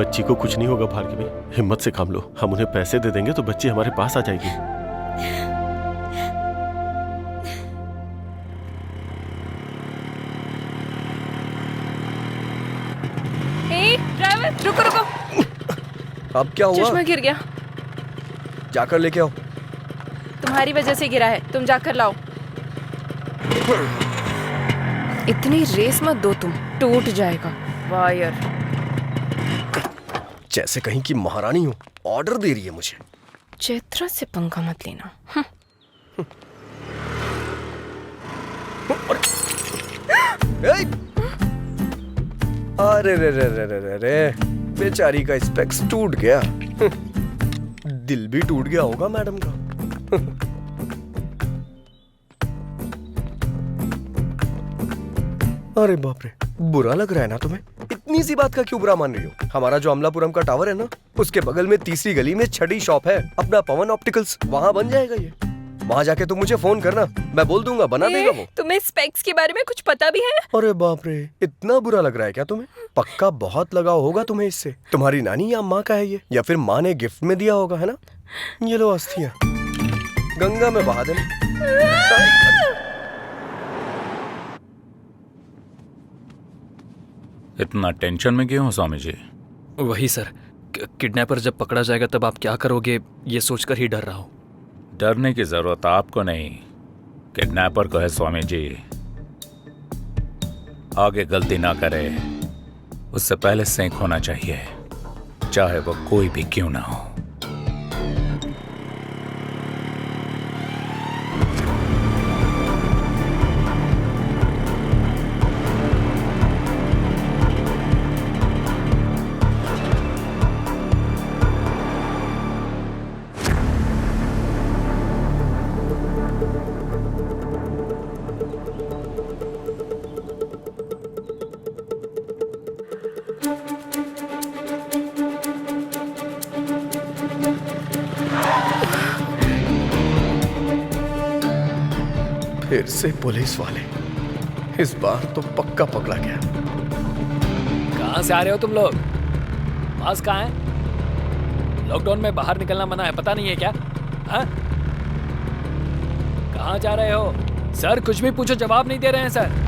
बच्ची को कुछ नहीं होगा भार्गवी, हिम्मत से काम लो। हम उन्हें पैसे दे देंगे तो बच्ची हमारे पास आ जाएगी। ड्राइवर रुको रुको, अब क्या हुआ? चश्मा गिर गया। जाकर लेके आओ। तुम्हारी वजह से गिरा है, तुम जाकर लाओ। इतनी रेस मत दो तुम, टूट जाएगा वायर। जैसे कहीं की महारानी हो, ऑर्डर दे रही है मुझे। चैत्रा से पंगा मत लेना। अरे रे रे रे रे रे रे, बेचारी का स्पेक्स टूट गया। दिल भी टूट गया होगा मैडम का। अरे बाप रे, बुरा लग रहा है ना तुम्हें? इतनी सी बात का क्यों बुरा मान रही हो? हमारा जो अमलापुरम का टावर है ना, उसके बगल में तीसरी गली में छठी शॉप है अपना पवन ऑप्टिकल्स, वहाँ बन जाएगा ये। वहाँ जाके तुम मुझे फोन करना, मैं बोल दूंगा, बना देगा वो। तुम्हें स्पेक्स के बारे में कुछ पता भी है? अरे बाप रे, इतना बुरा लग रहा है क्या तुम्हें? पक्का बहुत लगाव होगा तुम्हें इससे। तुम्हारी नानी या माँ का है ये, या फिर माँ ने गिफ्ट में दिया होगा, है ना? ये लो अस्थियां, गंगा में बहा देना। इतना टेंशन में क्यों हो स्वामी जी? वही सर, किडनैपर जब पकड़ा जाएगा तब आप क्या करोगे, ये सोचकर ही डर रहा हूँ। डरने की जरूरत आपको नहीं, किडनैपर को है स्वामी जी। आगे गलती ना करे, उससे पहले सेंक होना चाहिए, चाहे वो कोई भी क्यों ना हो। फिर से पुलिस वाले, इस बार तो पक्का पकड़ा गया। कहाँ से आ रहे हो तुम लोग? मास्क कहाँ है? लॉकडाउन में बाहर निकलना मना है, पता नहीं है क्या? हाँ? कहाँ जा रहे हो? सर कुछ भी पूछो जवाब नहीं दे रहे हैं सर।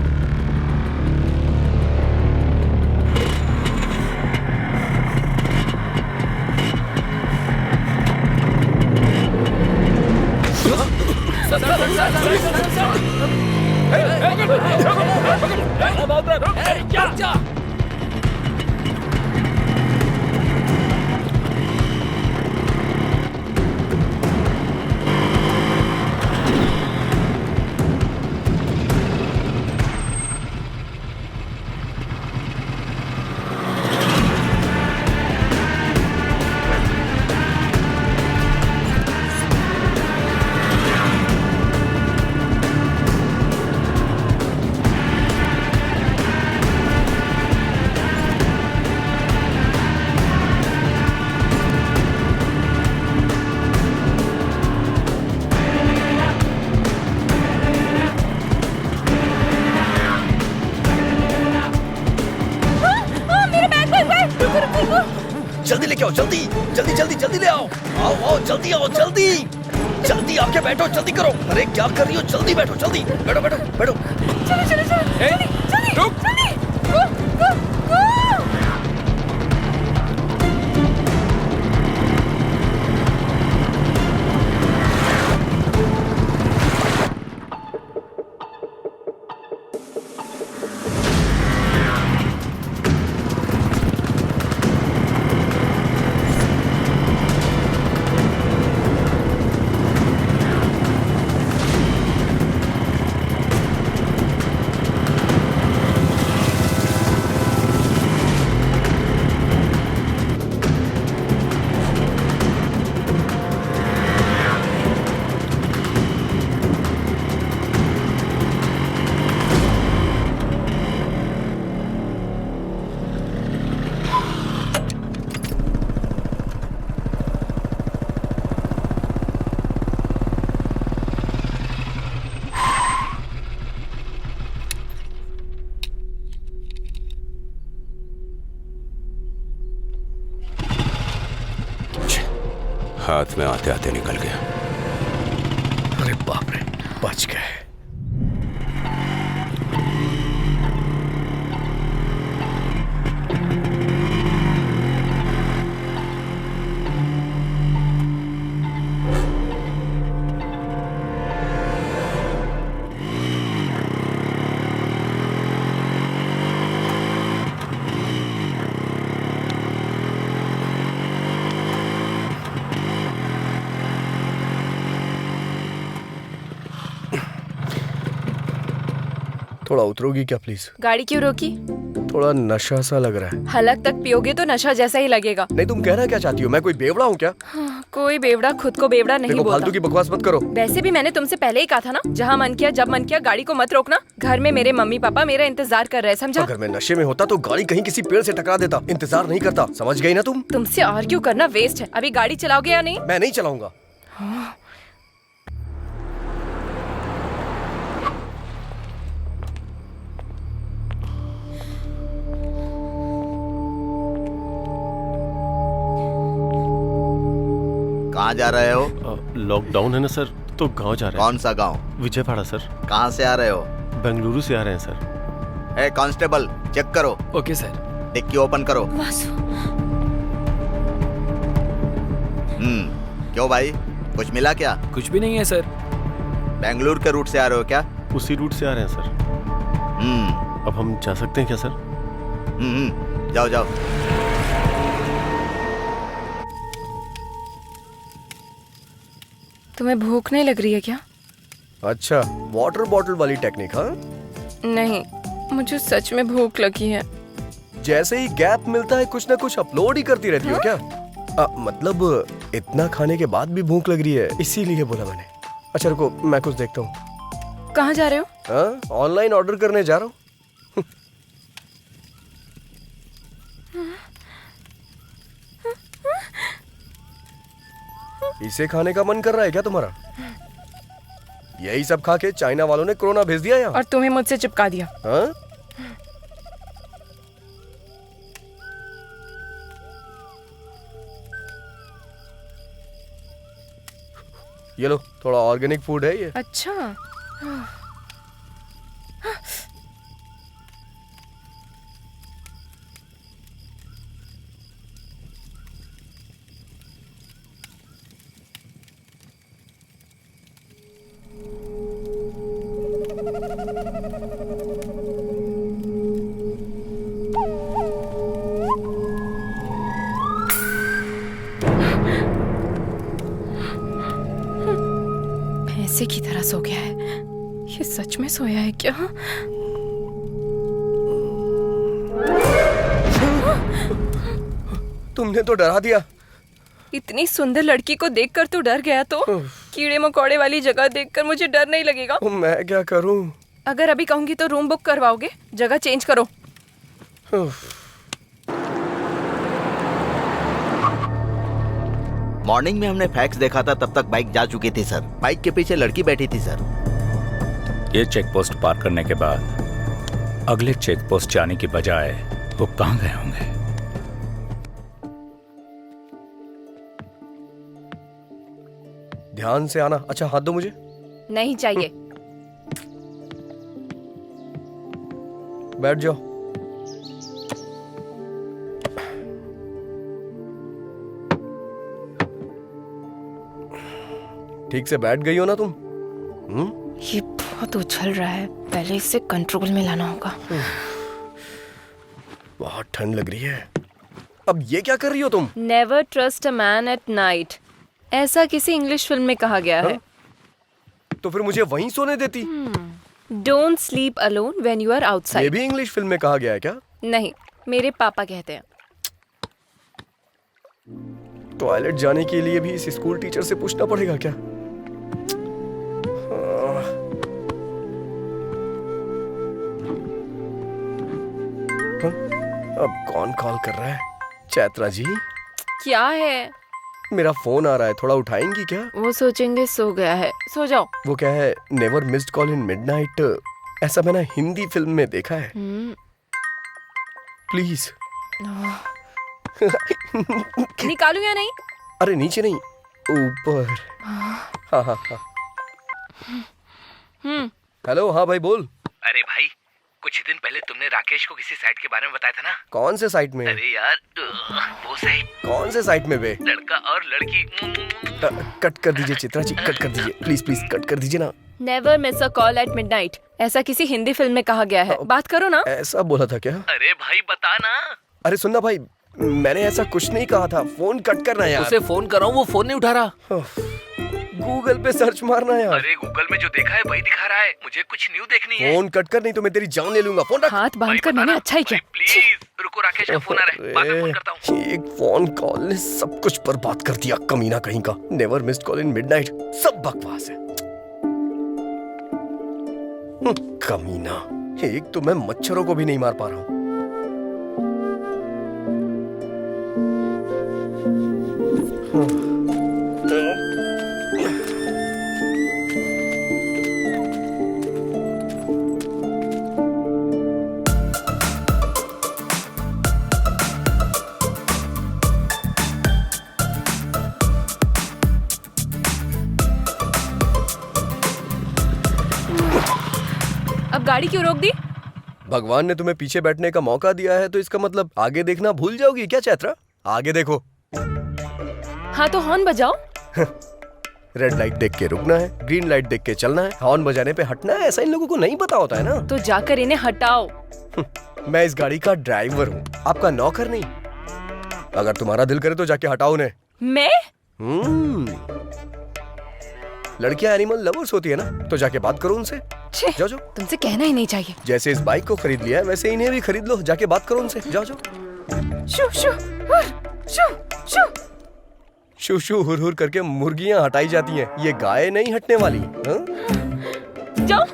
जल्दी लेके आओ, जल्दी जल्दी जल्दी जल्दी ले आओ। आओ आओ, जल्दी आओ, जल्दी जल्दी आके बैठो, जल्दी करो। अरे क्या कर रही हो? जल्दी बैठो, जल्दी बैठो बैठो बैठो। चलो चलो चलो, जल्दी जल्दी जल्दी, गो गो गो। हाथ में आते आते निकल गया। अरे बाप रे, बच गए। थोड़ा उतरोगी क्या प्लीज? गाड़ी क्यों रोकी? थोड़ा नशा सा लग रहा है। हलक तक पियोगे तो नशा जैसा ही लगेगा। नहीं, तुम कहना क्या चाहती हो? मैं कोई बेवड़ा हूँ क्या? कोई बेवड़ा खुद को बेवड़ा नहीं देखो, फालतू बोलता। की बकवास मत करो। वैसे भी मैंने तुमसे पहले ही कहा था ना, जहाँ मन किया जब मन किया गाड़ी को मत रोकना। घर में मेरे मम्मी पापा मेरा इंतजार कर रहे हैं, समझा? अगर मैं नशे में होता तो गाड़ी कहीं किसी पेड़ से टकरा देता। इंतजार नहीं करता, समझ गई ना तुम? तुमसे आर्ग्यू करना वेस्ट है। अभी गाड़ी चलाओगे या नहीं? मैं नहीं चलाऊंगा। कहाँ जा रहे हो? लॉकडाउन है ना सर, तो गांव जा रहे हैं। कौन सा गांव? विजयवाड़ा सर। कहाँ से आ रहे हो? बेंगलुरु से आ रहे हैं सर। ए कांस्टेबल, चेक करो। Okay sir. डिक्की ओपन करो। क्यों भाई, कुछ मिला क्या? कुछ भी नहीं है सर। बेंगलुरु के रूट से आ रहे हो क्या? उसी रूट से आ रहे हैं सर। अब हम जा सकते हैं क्या सर? जाओ जाओ। तुम्हें भूख नहीं लग रही है क्या? अच्छा, वाटर बॉटल वाली टेक्निक? हाँ, नहीं, मुझे सच में भूख लगी है। जैसे ही गैप मिलता है कुछ ना कुछ अपलोड ही करती रहती हो क्या? मतलब इतना खाने के बाद भी भूख लग रही है, इसीलिए बोला मैंने। अच्छा रुको, मैं कुछ देखता हूँ। कहाँ जा रहे हो? हाँ, ऑनलाइन ऑर्डर करने जा रहा हूँ। इसे खाने का मन कर रहा है क्या तुम्हारा? यही सब खा के चाइना वालों ने कोरोना भेज दिया यहाँ। और तुम्हें मुझसे चिपका दिया। हाँ? ये लो, थोड़ा ऑर्गेनिक फूड है ये। अच्छा। भैंसे की तरह सो गया है। ये सच में सोया है क्या? तुमने तो डरा दिया। इतनी सुंदर लड़की को देखकर तू डर गया तो कीड़े मकोड़े वाली जगह देखकर मुझे डर नहीं लगेगा? मैं क्या करूं? अगर अभी कहूंगी तो रूम बुक करवाओगे? जगह चेंज करो। मॉर्निंग में हमने फैक्स देखा था, तब तक बाइक जा चुकी थी सर। बाइक के पीछे लड़की बैठी थी सर। ये चेक पोस्ट पार करने के बाद अगले चेक पोस्ट जाने की बजाय वो कहाँ गए होंगे? ध्यान से आना। अच्छा, हाथ दो मुझे। नहीं चाहिए। बैठ जाओ। ठीक से बैठ गई हो ना तुम? ये बहुत उछल रहा है, पहले इसे कंट्रोल में लाना होगा। बहुत ठंड लग रही है। अब ये क्या कर रही हो तुम? Never trust a man at night, ऐसा किसी इंग्लिश फिल्म में कहा गया है। तो फिर मुझे वहीं सोने देती। Don't sleep alone when you are outside. ये भी इंग्लिश फिल्म में कहा गया है क्या? नहीं, मेरे पापा कहते हैं। टॉयलेट जाने के लिए भी इस स्कूल टीचर से पूछना पड़ेगा क्या? अब कौन कॉल कर रहा है? चैत्रा जी? क्या है? मेरा फोन आ रहा है, थोड़ा उठाएंगी क्या? वो सोचेंगे सो गया है, सो जाओ। वो क्या है, never missed call in midnight, ऐसा मैंने हिंदी फिल्म में देखा है। प्लीज। निकालू या नहीं? अरे नीचे नहीं, ऊपर। हाँ हाँ हाँ। हेलो, हाँ भाई बोल। अरे भाई, कुछ दिन पहले तुमने राकेश को किसी साइट के बारे में बताया था ना? कौन से साइट में? अरे यार, वो साइट। कौन से साइट में बे? लड़का और लड़की। कट कर दीजिए चित्रा जी, कट कर दीजिए प्लीज प्लीज, कट कर दीजिए ना। Never miss a call at midnight, ऐसा किसी हिंदी फिल्म में कहा गया है। बात करो ना। ऐसा बोला था क्या? अरे भाई बता ना। अरे सुनना भाई, मैंने ऐसा कुछ नहीं कहा था। फोन कट करना यार। उसे फोन कर रहा हूँ, वो फोन नहीं उठा रहा। गूगल पे सर्च मारना यार। अरे गूगल में जो देखा है वही दिखा रहा है, मुझे कुछ न्यू देखनी है। फोन कट कर, नहीं तो मैं तेरी जान ले लूंगा। फोन रख। हाथ बांध कर मैंने अच्छा ही किया। प्लीज रुको, राकेश का फोन आ रहा है, बाद में फोन करता हूँ। एक फोन कॉल ने सब कुछ बर्बाद कर दिया, कमीना कहीं का। Never missed call in midnight, सब बकवास है। कमीना, एक तो मैं मच्छरों को भी नहीं मार पा रहा हूँ। अब गाड़ी क्यों रोक दी? भगवान ने तुम्हें पीछे बैठने का मौका दिया है तो इसका मतलब आगे देखना भूल जाओगी क्या चैत्रा? आगे देखो। हाँ तो हॉर्न बजाओ। रेड लाइट देख के रुकना है, ग्रीन लाइट देख के चलना है, हॉर्न बजाने पे हटना है। ऐसा इन लोगों को नहीं पता होता है ना। तो जाकर इन्हें हटाओ। मैं इस गाड़ी का ड्राइवर हूँ, आपका नौकर नहीं। अगर तुम्हारा दिल करे तो जाके हटाओ उन्हें। मैं? लड़कियां एनिमल लवर्स होती है ना, तो जाके बात करो उनसे। जाओ जाओ। तुमसे कहना ही नहीं चाहिए। जैसे इस बाइक को खरीद लिया है वैसे इन्हें भी खरीद लो, जाके बात करो उनसे। जाओ जाओ। शू शू हुर, शू शू। शू शू हुर हुर करके मुर्गियां हटाई जाती हैं, ये गाय नहीं हटने वाली। जाओ।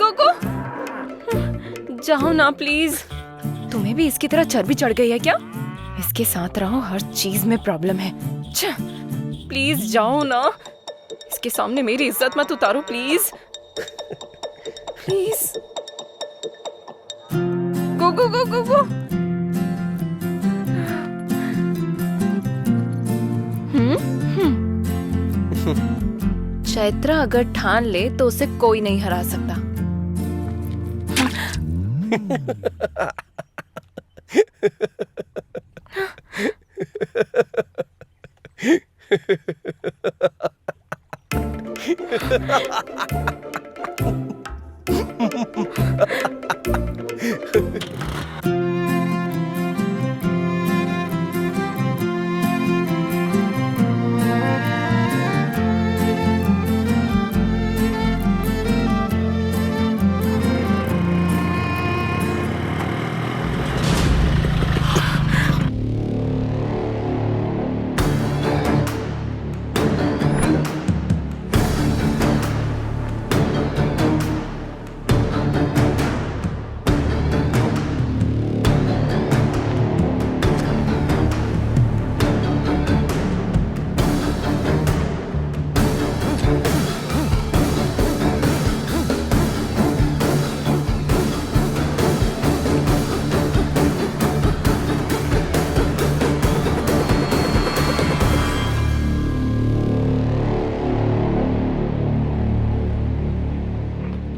कोको, जाओ ना प्लीज। तुम्हें भी इसकी तरह चर्बी चढ़ गई है क्या? इसके साथ रहो, हर चीज में प्रॉब्लम है। प्लीज जाओ ना, इसके सामने मेरी इज्जत मत उतारो प्लीज। प्लीज गो गो गो गो गो। चैत्रा अगर ठान ले तो उसे कोई नहीं हरा सकता।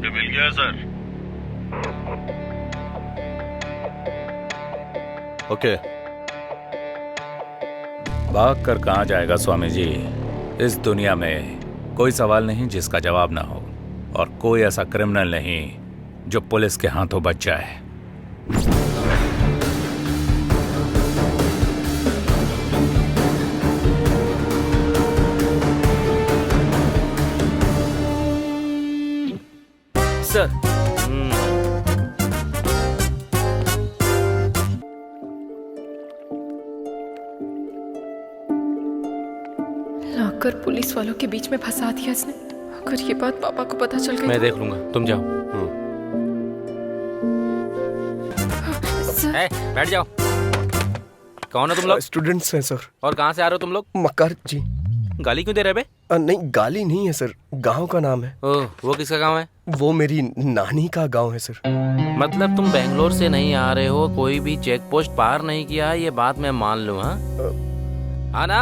मिल गया सर। ओके। भाग कर कहाँ जाएगा स्वामी जी? इस दुनिया में कोई सवाल नहीं जिसका जवाब ना हो, और कोई ऐसा क्रिमिनल नहीं जो पुलिस के हाथों बच जाए। सर, लाकर पुलिस वालों के बीच में फंसा दिया इसने। अगर ये बात पापा को पता चल गई मैं देख लूंगा, तुम जाओ। सर, बैठ जाओ। कौन हो तुम लोग? स्टूडेंट्स हैं सर। और कहाँ से आ रहे हो तुम लोग? मक्कार जी। गाली क्यों दे रहे बे? नहीं, गाली नहीं है सर, गांव का नाम है। ओह, वो किसका गांव है? वो मेरी नानी का गांव है सर। मतलब तुम बेंगलोर से नहीं आ रहे हो, कोई भी चेक पोस्ट पार नहीं किया, ये बात मैं मान लूं। हाँ ना?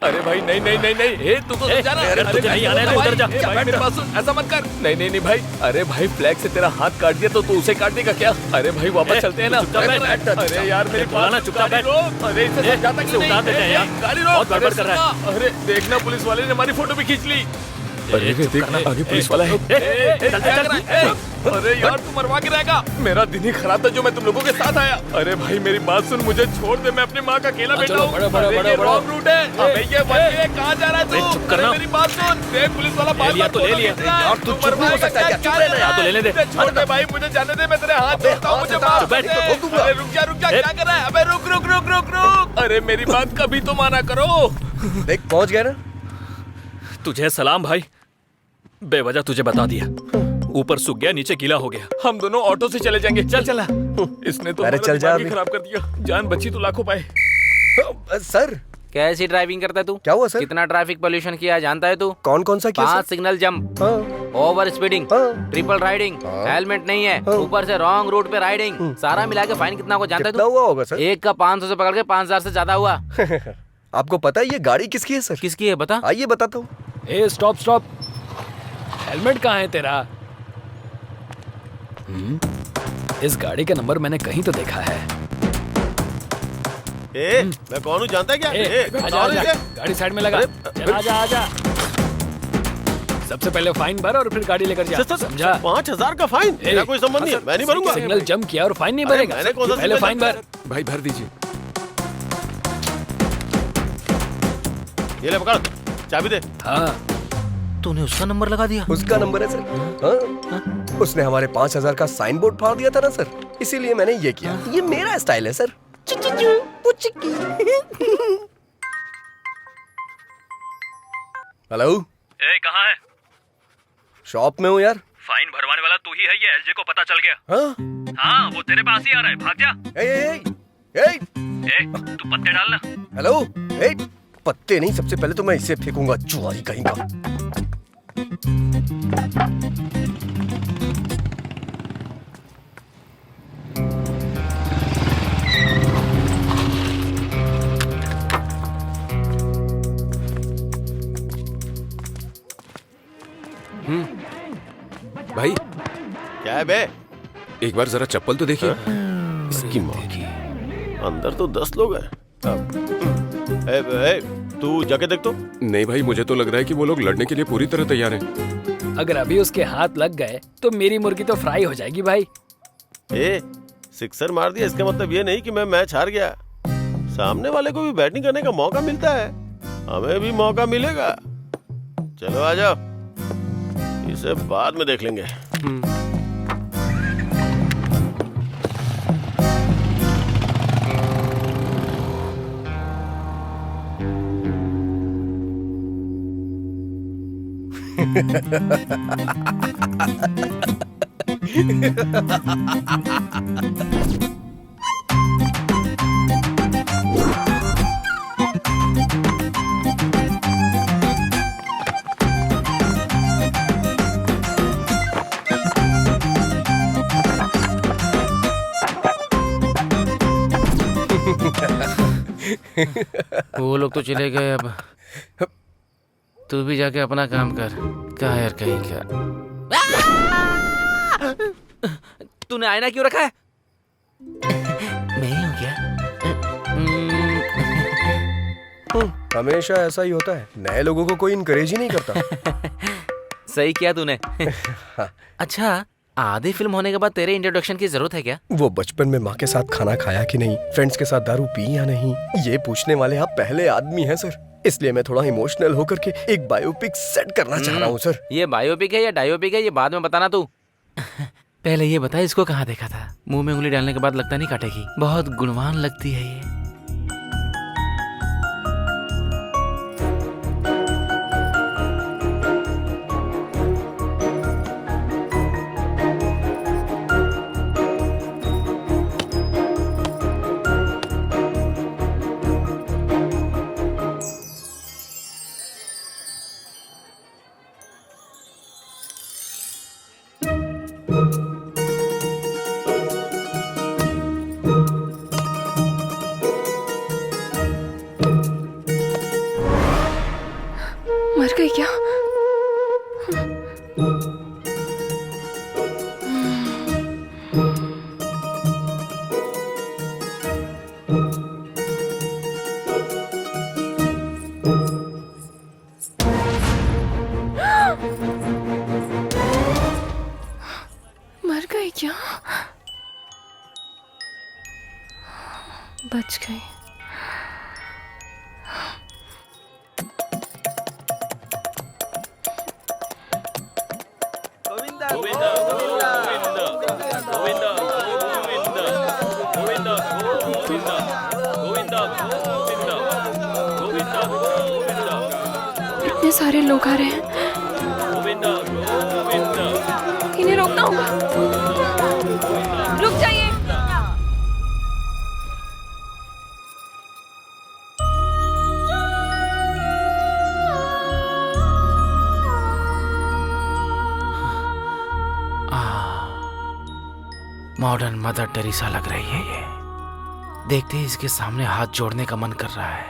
अरे भाई नहीं नहीं नहीं नहीं, ए तू तो समझा ना। अगर तुझे नहीं आना है तो भाई, उधर जा। क्या मेरी बात सुन, ऐसा मत कर। नहीं नहीं नहीं भाई, अरे भाई फ्लैग से तेरा हाथ काट दिया तो तू उसे काट देगा क्या? अरे भाई वापस चलते हैं ना। अरे यार मेरी बोला ना, चुपचाप बैठ। अरे इसे समझाता क्यों नहीं? उतार देते हैं यार। गाड़ी बहुत रोक। गड़बड़ कर रहा है। अरे देखना पुलिस वाले ने हमारी फोटो भी खींच ली। अरे चुप देख करना। आगे पुलिस वाला है। अरे यार तू मरवा के रहेगा। मेरा दिन ही खराब था जो मैं तुम लोगों के साथ आया। अरे भाई मेरी बात सुन, मुझे छोड़ दे, मैं अपनी माँ का अकेला बेटा हूँ। अरे ये रॉन्ग रूट है। अबे ये वन वे, कहाँ जा रहा है तू? चुप करना। अरे मेरी बात सुन, देख पुलिस वाला बार लिया बार तो ले फोटो लिया। खींच रहा है। यार, तू चुप नहीं हो सकता क्या? चुप रहना यार। तो लेने दे। छोड़ दे भाई, मुझे जाने दे, मैं तेरे हाथ जोड़ता हूँ, मुझे माफ कर दे। अरे रुक जा, क्या कर रहा है? अबे रुक रुक रुक रुक रुक। अरे मेरी बात कभी तो माना करो। देख पहुंच गया ना। तुझे सलाम भाई, बेवजह तुझे बता दिया। ऊपर सूख गया, नीचे गीला हो गया। हम दोनों ऑटो से चले जाएंगे। चल चला। इसने तो अरे हमारा चल जा दिमाग ही अभी। खराब कर दिया। जान बची तो लाखों पाए। सर कैसी ड्राइविंग करता है तू? क्या हुआ सर? कितना ट्रैफिक पोल्यूशन किया है जानता है तू? कौन कौन सा किया 5 सर? सिग्नल जंप, हाँ, ओवर स्पीडिंग, हाँ। ट्रिपल राइडिंग, हेलमेट नहीं है, ऊपर से रॉन्ग रूट पे राइडिंग, सारा मिला के फाइन कितना को जानता है कितना तू? हुआ होगा सर? एक का 500 से पकड़ के 5000 से ज्यादा हुआ। आपको पता है ये गाड़ी किसकी है सर? किसकी है बता? आइए बताता हूँ। ए स्टॉप स्टॉप, हेलमेट कहाँ है तेरा? इस गाड़ी का नंबर मैंने कहीं तो देखा है। मैं कौन हूँ जानता है क्या? आजा आजा, गाड़ी साइड में लगा। चल आजा आजा। सबसे पहले फाइन भर और फिर गाड़ी लेकर जा, समझा? 5000 का फाइन? मेरा कोई संबंध नहीं है, मैं नहीं भरूंगा। सिग्नल जंप किया और फाइन नहीं अरे भरेगा? मैंने कौन सा पहले सिग्नल फाइन जंप भर। भाई भर दीजिए। ये ले पकड़, चाबी दे। हाँ, तूने उसका नंबर लगा दिया? उसका नंबर है सर। हाँ? उसने हमारे 5000 का साइन बोर्ड फाड़ दिया था ना सर, इसीलिए मैंने ये किया। ये मेरा स्टाइल है सर। हेलो, ए कहाँ है? शॉप में हूँ यार। फाइन भरवाने वाला तू ही है, ये एलजे को पता चल गया। हाँ? हाँ, वो तेरे पास ही आ रहा है, भाग जा। ए, ए, तू पत्ते डालना। हेलो, ए, पत्ते नहीं, सबसे पहले तो मैं इसे फेंकूंगा, जुआरी कहीं का। भाई क्या है बे? एक बार जरा चप्पल तो देखिए। इसकी माँ की। अंदर तो 10 लोग हैं। तू जाके देख तो। नहीं भाई, मुझे तो लग रहा है कि वो लोग लड़ने के लिए पूरी तरह तैयार हैं। अगर अभी उसके हाथ लग गए तो मेरी मुर्गी तो फ्राई हो जाएगी भाई। सिक्सर मार दिया इसका मतलब ये नहीं कि मैं मैच हार गया। सामने वाले को भी बैटिंग करने का मौका मिलता है, हमें भी मौका मिलेगा। चलो आ जाओ, इसे बाद में देख लेंगे। वो लोग तो चले गए, अब तू भी जाके अपना काम कर। क्या यार कहीं का। तूने आईना क्यों रखा है? मैं ही हूँ क्या? हमेशा ऐसा ही होता है, नए लोगों को कोई इनकरेज ही नहीं करता। सही किया तूने। अच्छा, आधी फिल्म होने के बाद तेरे इंट्रोडक्शन की जरूरत है क्या? वो बचपन में माँ के साथ खाना खाया कि नहीं, फ्रेंड्स के साथ दारू पी या नहीं, ये पूछने वाले आप पहले आदमी हैं सर। इसलिए मैं थोड़ा इमोशनल होकर के एक बायोपिक सेट करना चाह रहा हूँ सर। ये बायोपिक है या डायोपिक है, ये बाद में बताना तू। पहले ये बता, इसको कहाँ देखा था? मुंह में उंगली डालने के बाद लगता नहीं काटेगी। बहुत गुणवान लगती है ये। इतने सारे लोग आ रहे हैं, इन्हें रोकना होगा। रुक जाइए। मॉडर्न मदर टेरेसा लग रही है ये। देखते ही इसके सामने हाथ जोड़ने का मन कर रहा है।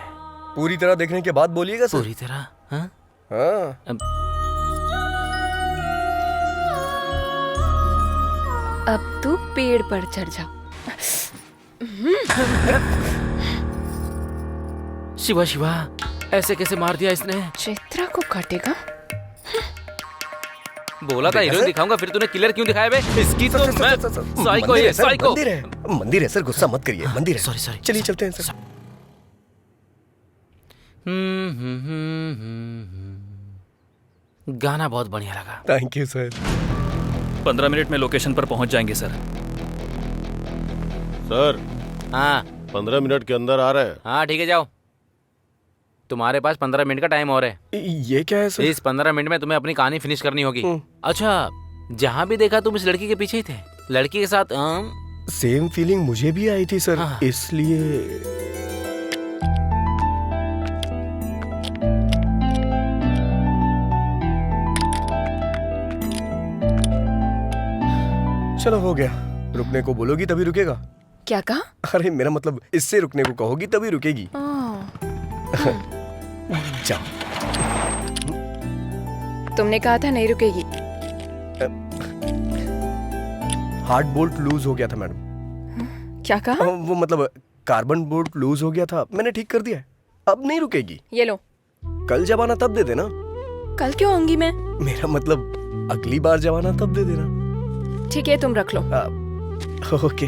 पूरी तरह देखने के बाद बोलिएगा सर। पूरी तरह? हाँ? हाँ। अब तू पेड़ पर चढ़ जा। शिवा शिवा, ऐसे कैसे मार दिया इसने? चित्रा को काटेगा। बोला था हीरोइन दिखाऊंगा, फिर तूने किलर क्यों दिखाया बे? इसकी तो मैं साइको है, साइको। मंदिर है सर, गुस्सा मत करिए। मंदिर है। सॉरी। चलिए चलते हैं सर। गाना बहुत बढ़िया लगा। Thank you sir. 15 मिनट में लोकेशन पर पहुंच जाएंगे सर। सर हाँ 15 मिनट के अंदर आ रहे हैं। हाँ ठीक है, जाओ। तुम्हारे पास 15 मिनट का टाइम और है। ये क्या है सर? इस 15 मिनट में तुम्हें अपनी कहानी फिनिश करनी होगी। अच्छा, जहाँ भी देखा तुम इस लड़की के पीछे ही थे। लड़की के साथ सेम फीलिंग मुझे भी आई थी सर। हाँ। इसलिए चलो हो गया। रुकने को बोलोगी तभी रुकेगा। क्या कहा? अरे मेरा मतलब इससे रुकने को कहोगी तभी रुकेगी। जाओ। तुमने कहा था नहीं रुकेगी। हार्ट बोल्ट लूज हो गया था मैडम। क्या कहा? वो मतलब कार्बन बोल्ट लूज हो गया था, मैंने ठीक कर दिया है। अब नहीं रुकेगी। ये लो। कल जब आना तब दे देना। कल क्यों आऊंगी मैं? मेरा मतलब अगली बार जब आना तब दे देना। ठीक है, तुम रख लो। ओके।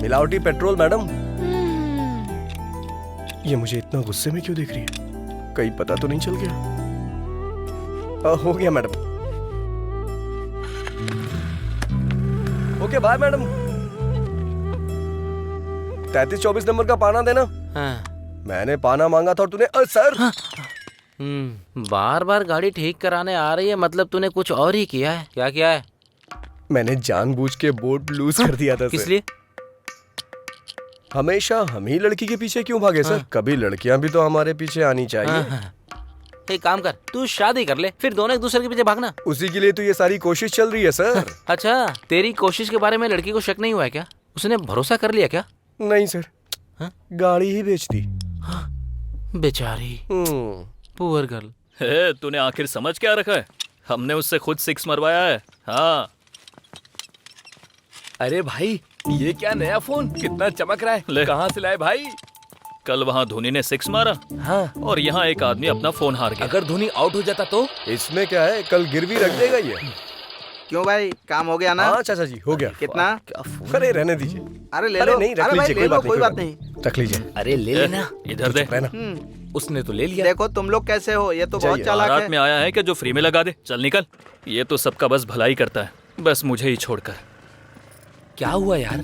मिलावटी पेट्रोल मैडम। ये मुझे इतना गुस्से में क्यों देख रही है? कहीं पता तो नहीं चल गया? हो गया madam. Okay bye madam. 3324 number का पाना देना। हाँ। मैंने पाना मांगा था और तूने सर। हाँ। बार बार गाड़ी ठीक कराने आ रही है, मतलब तूने कुछ और ही किया है। क्या किया है? मैंने जानबूझ के बोर्ड लूज कर दिया था। किस लिए? हमेशा हम ही लड़की के पीछे क्यों भागे सर? कभी लड़कियां भी तो हमारे पीछे आनी चाहिए। एक काम कर, तू शादी कर ले, फिर दोनों एक दूसरे के पीछे भागना। उसी के लिए तो ये सारी कोशिश चल रही है सर। अच्छा, तेरी कोशिश के बारे में लड़की को शक नहीं हुआ है क्या? उसने भरोसा कर लिया क्या? नहीं सर। गाड़ी ही बेच दी। बेचारी पुअर गर्ल। तूने आखिर समझ क्या रखा है? हमने उससे खुद 6 मरवाया है। हाँ। अरे भाई, ये क्या नया फोन, कितना चमक रहा है। कहाँ से लाए भाई? कल वहाँ धोनी ने 6 मारा। हाँ। और यहाँ एक आदमी अपना फोन हार गया। अगर धोनी आउट हो जाता तो? इसमें क्या है, कल गिरवी रख देगा ये। क्यों भाई, काम हो गया ना? हाँ चाचा जी, हो गया। कितना? अरे रहने दीजिए। अरे ले लो। नहीं रख लीजिए, कोई बात नहीं। रख लीजिए। अरे ले लेना। इधर दे। उसने तो ले लिया। देखो तुम लोग कैसे हो, ये तो बहुत चालाक है। रात में आया है कि जो फ्री में लगा दे। चल निकल। ये तो सबका बस भलाई करता है, बस मुझे ही छोड़कर। क्या हुआ यार?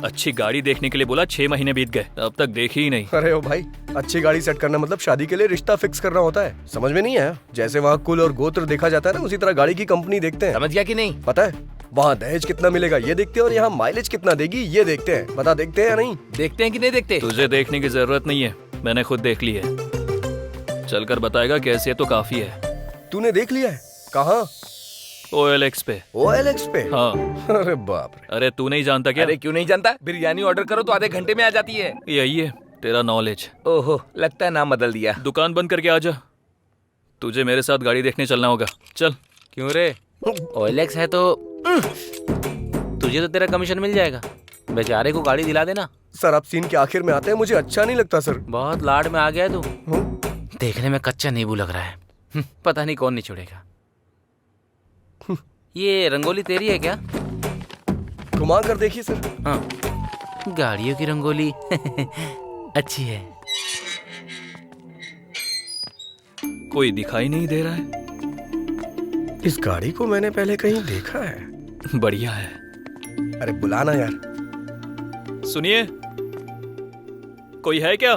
अच्छी गाड़ी देखने के लिए बोला, 6 महीने बीत गए, अब तक देखी ही नहीं। अरे ओ भाई, अच्छी गाड़ी सेट करना मतलब शादी के लिए रिश्ता फिक्स करना होता है। समझ में नहीं आया? जैसे वहाँ कुल और गोत्र देखा जाता है ना, उसी तरह गाड़ी की कंपनी देखते हैं। समझ गया कि नहीं? पता है, वहाँ दहेज कितना मिलेगा ये देखते हैं और यहाँ माइलेज कितना देगी ये देखते हैं। बता देखते हैं या नहीं? देखते हैं कि नहीं देखते? तुझे देखने की जरूरत नहीं है, मैंने खुद देख ली है। चलकर बताएगा कैसे, तो काफी है। तूने देख लिया है? कहाँ? OLX पे। OLX पे? हाँ। अरे बाप रे। अरे तू नहीं जानता क्या? अरे क्यों नहीं जानता? बिरयानी ऑर्डर करो तो आधे घंटे में आ जाती है। यही है तेरा नॉलेज। ओहो, लगता है नाम बदल दिया। दुकान बंद करके आ जा, तुझे मेरे साथ गाड़ी देखने चलना होगा। चल। क्यों रे? OLX है तो तुझे तो तेरा कमीशन मिल जाएगा। बेचारे को गाड़ी दिला देना। सर आप सीन के आखिर में आते हैं, मुझे अच्छा नहीं लगता सर। बहुत लाड में आ गया तू। देखने में कच्चा नींबू लग रहा है। पता नहीं कौन नहीं छोड़ेगा। ये रंगोली तेरी है क्या? घुमा कर देखिए सर। हाँ, गाड़ियों की रंगोली अच्छी है। कोई दिखाई नहीं दे रहा है। इस गाड़ी को मैंने पहले कहीं देखा है। बढ़िया है। अरे बुलाना यार। सुनिए, कोई है क्या?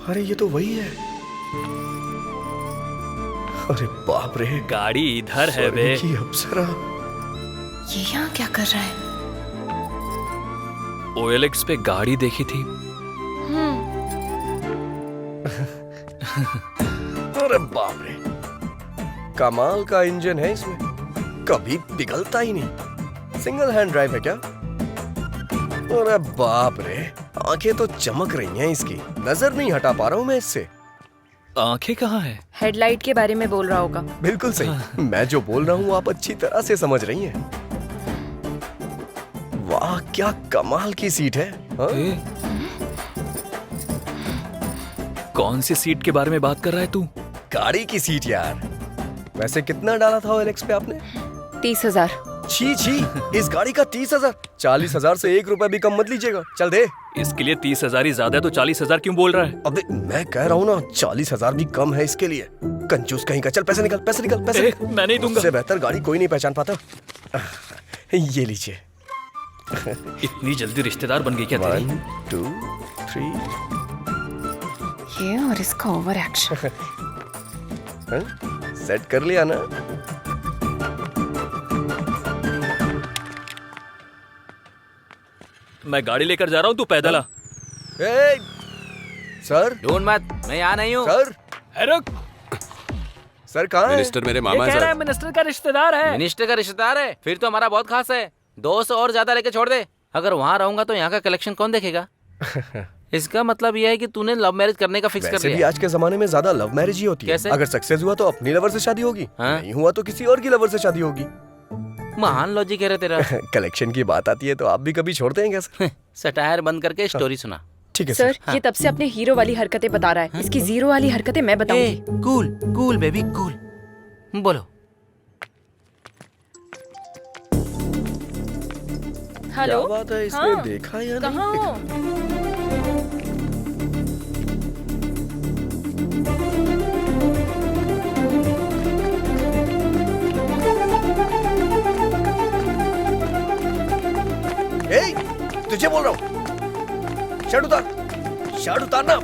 अरे ये तो वही है। अरे बाप रे, गाड़ी इधर है बे। स्वर्ग की अप्सरा। ये यहाँ क्या कर रहा है? OLX पे गाड़ी देखी थी। अरे बाप रे, कमाल का इंजन है इसमें, कभी पिघलता ही नहीं। सिंगल हैंड ड्राइव है क्या? अरे बाप रे, आंखें तो चमक रही हैं इसकी, नजर नहीं हटा पा रहा हूं मैं इससे। आंखें कहाँ है? हेडलाइट के बारे में बोल रहा होगा। बिल्कुल सही, मैं जो बोल रहा हूँ आप अच्छी तरह से समझ रही हैं। वाह क्या कमाल की सीट है। हाँ? कौन सी सीट के बारे में बात कर रहा है तू? गाड़ी की सीट यार। वैसे कितना डाला था OLX पे आपने? 30,000। छी छी, इस गाड़ी का 30,000। 40,000 से 1 रुपया भी कम मत लीजिएगा, चल दे। इसके लिए 30,000 ही ज्यादा है तो 40,000 क्यों बोल रहा है? अबे मैं कह रहा हूँ ना, 40,000 भी कम है इसके लिए। कंजूस कहीं का, चल पैसे निकल, पैसे निकल, पैसे निकल। मैं नहीं दूंगा। इससे बेहतर गाड़ी कोई नहीं पहचान पाता। ये लीजिए। इतनी जल्दी रिश्तेदार बन गई क्या तेरी? 1 2 3। ये और इसका ओवर एक्शन। सेट कर लिया ना? मैं गाड़ी लेकर जा रहा हूँ, तू पैदल आ। सर ढूंढ मत, मैं यहाँ नहीं हूँ। सर, रुक। सर कहाँ है? मिनिस्टर मेरे मामा हैं सर। मिनिस्टर का रिश्तेदार है। मिनिस्टर का रिश्तेदार है? फिर तो हमारा बहुत खास है। 200 और ज्यादा लेके छोड़ दे। अगर वहाँ रहूंगा तो यहाँ का कलेक्शन कौन देखेगा? इसका मतलब यह है कि तूने लव मैरिज करने का फिक्स कर वैसे भी लिया। आज के जमाने में ज्यादा लव मैरिज ही होती है। कैसे? अगर सक्सेस हुआ तो अपनी लवर से शादी होगी, हाँ? नहीं हुआ तो किसी और की लवर से शादी होगी। महान लॉजिक है रे तेरा। कलेक्शन की बात आती है तो आप भी कभी छोड़ते हैं क्या सर? सटायर बंद करके स्टोरी सुना। ठीक है सर, सर। ये तब से अपने हीरो वाली हरकतें बता रहा है। इसकी जीरो वाली हरकतें मैं बताऊंगी। Cool cool baby cool. बोलो। हेलो, क्या बात है, इसने देखा या नहीं कहाँ देखा? हो? तुझे बोल रहा हूँ, शर्ट उतार, शर्ट उतारना।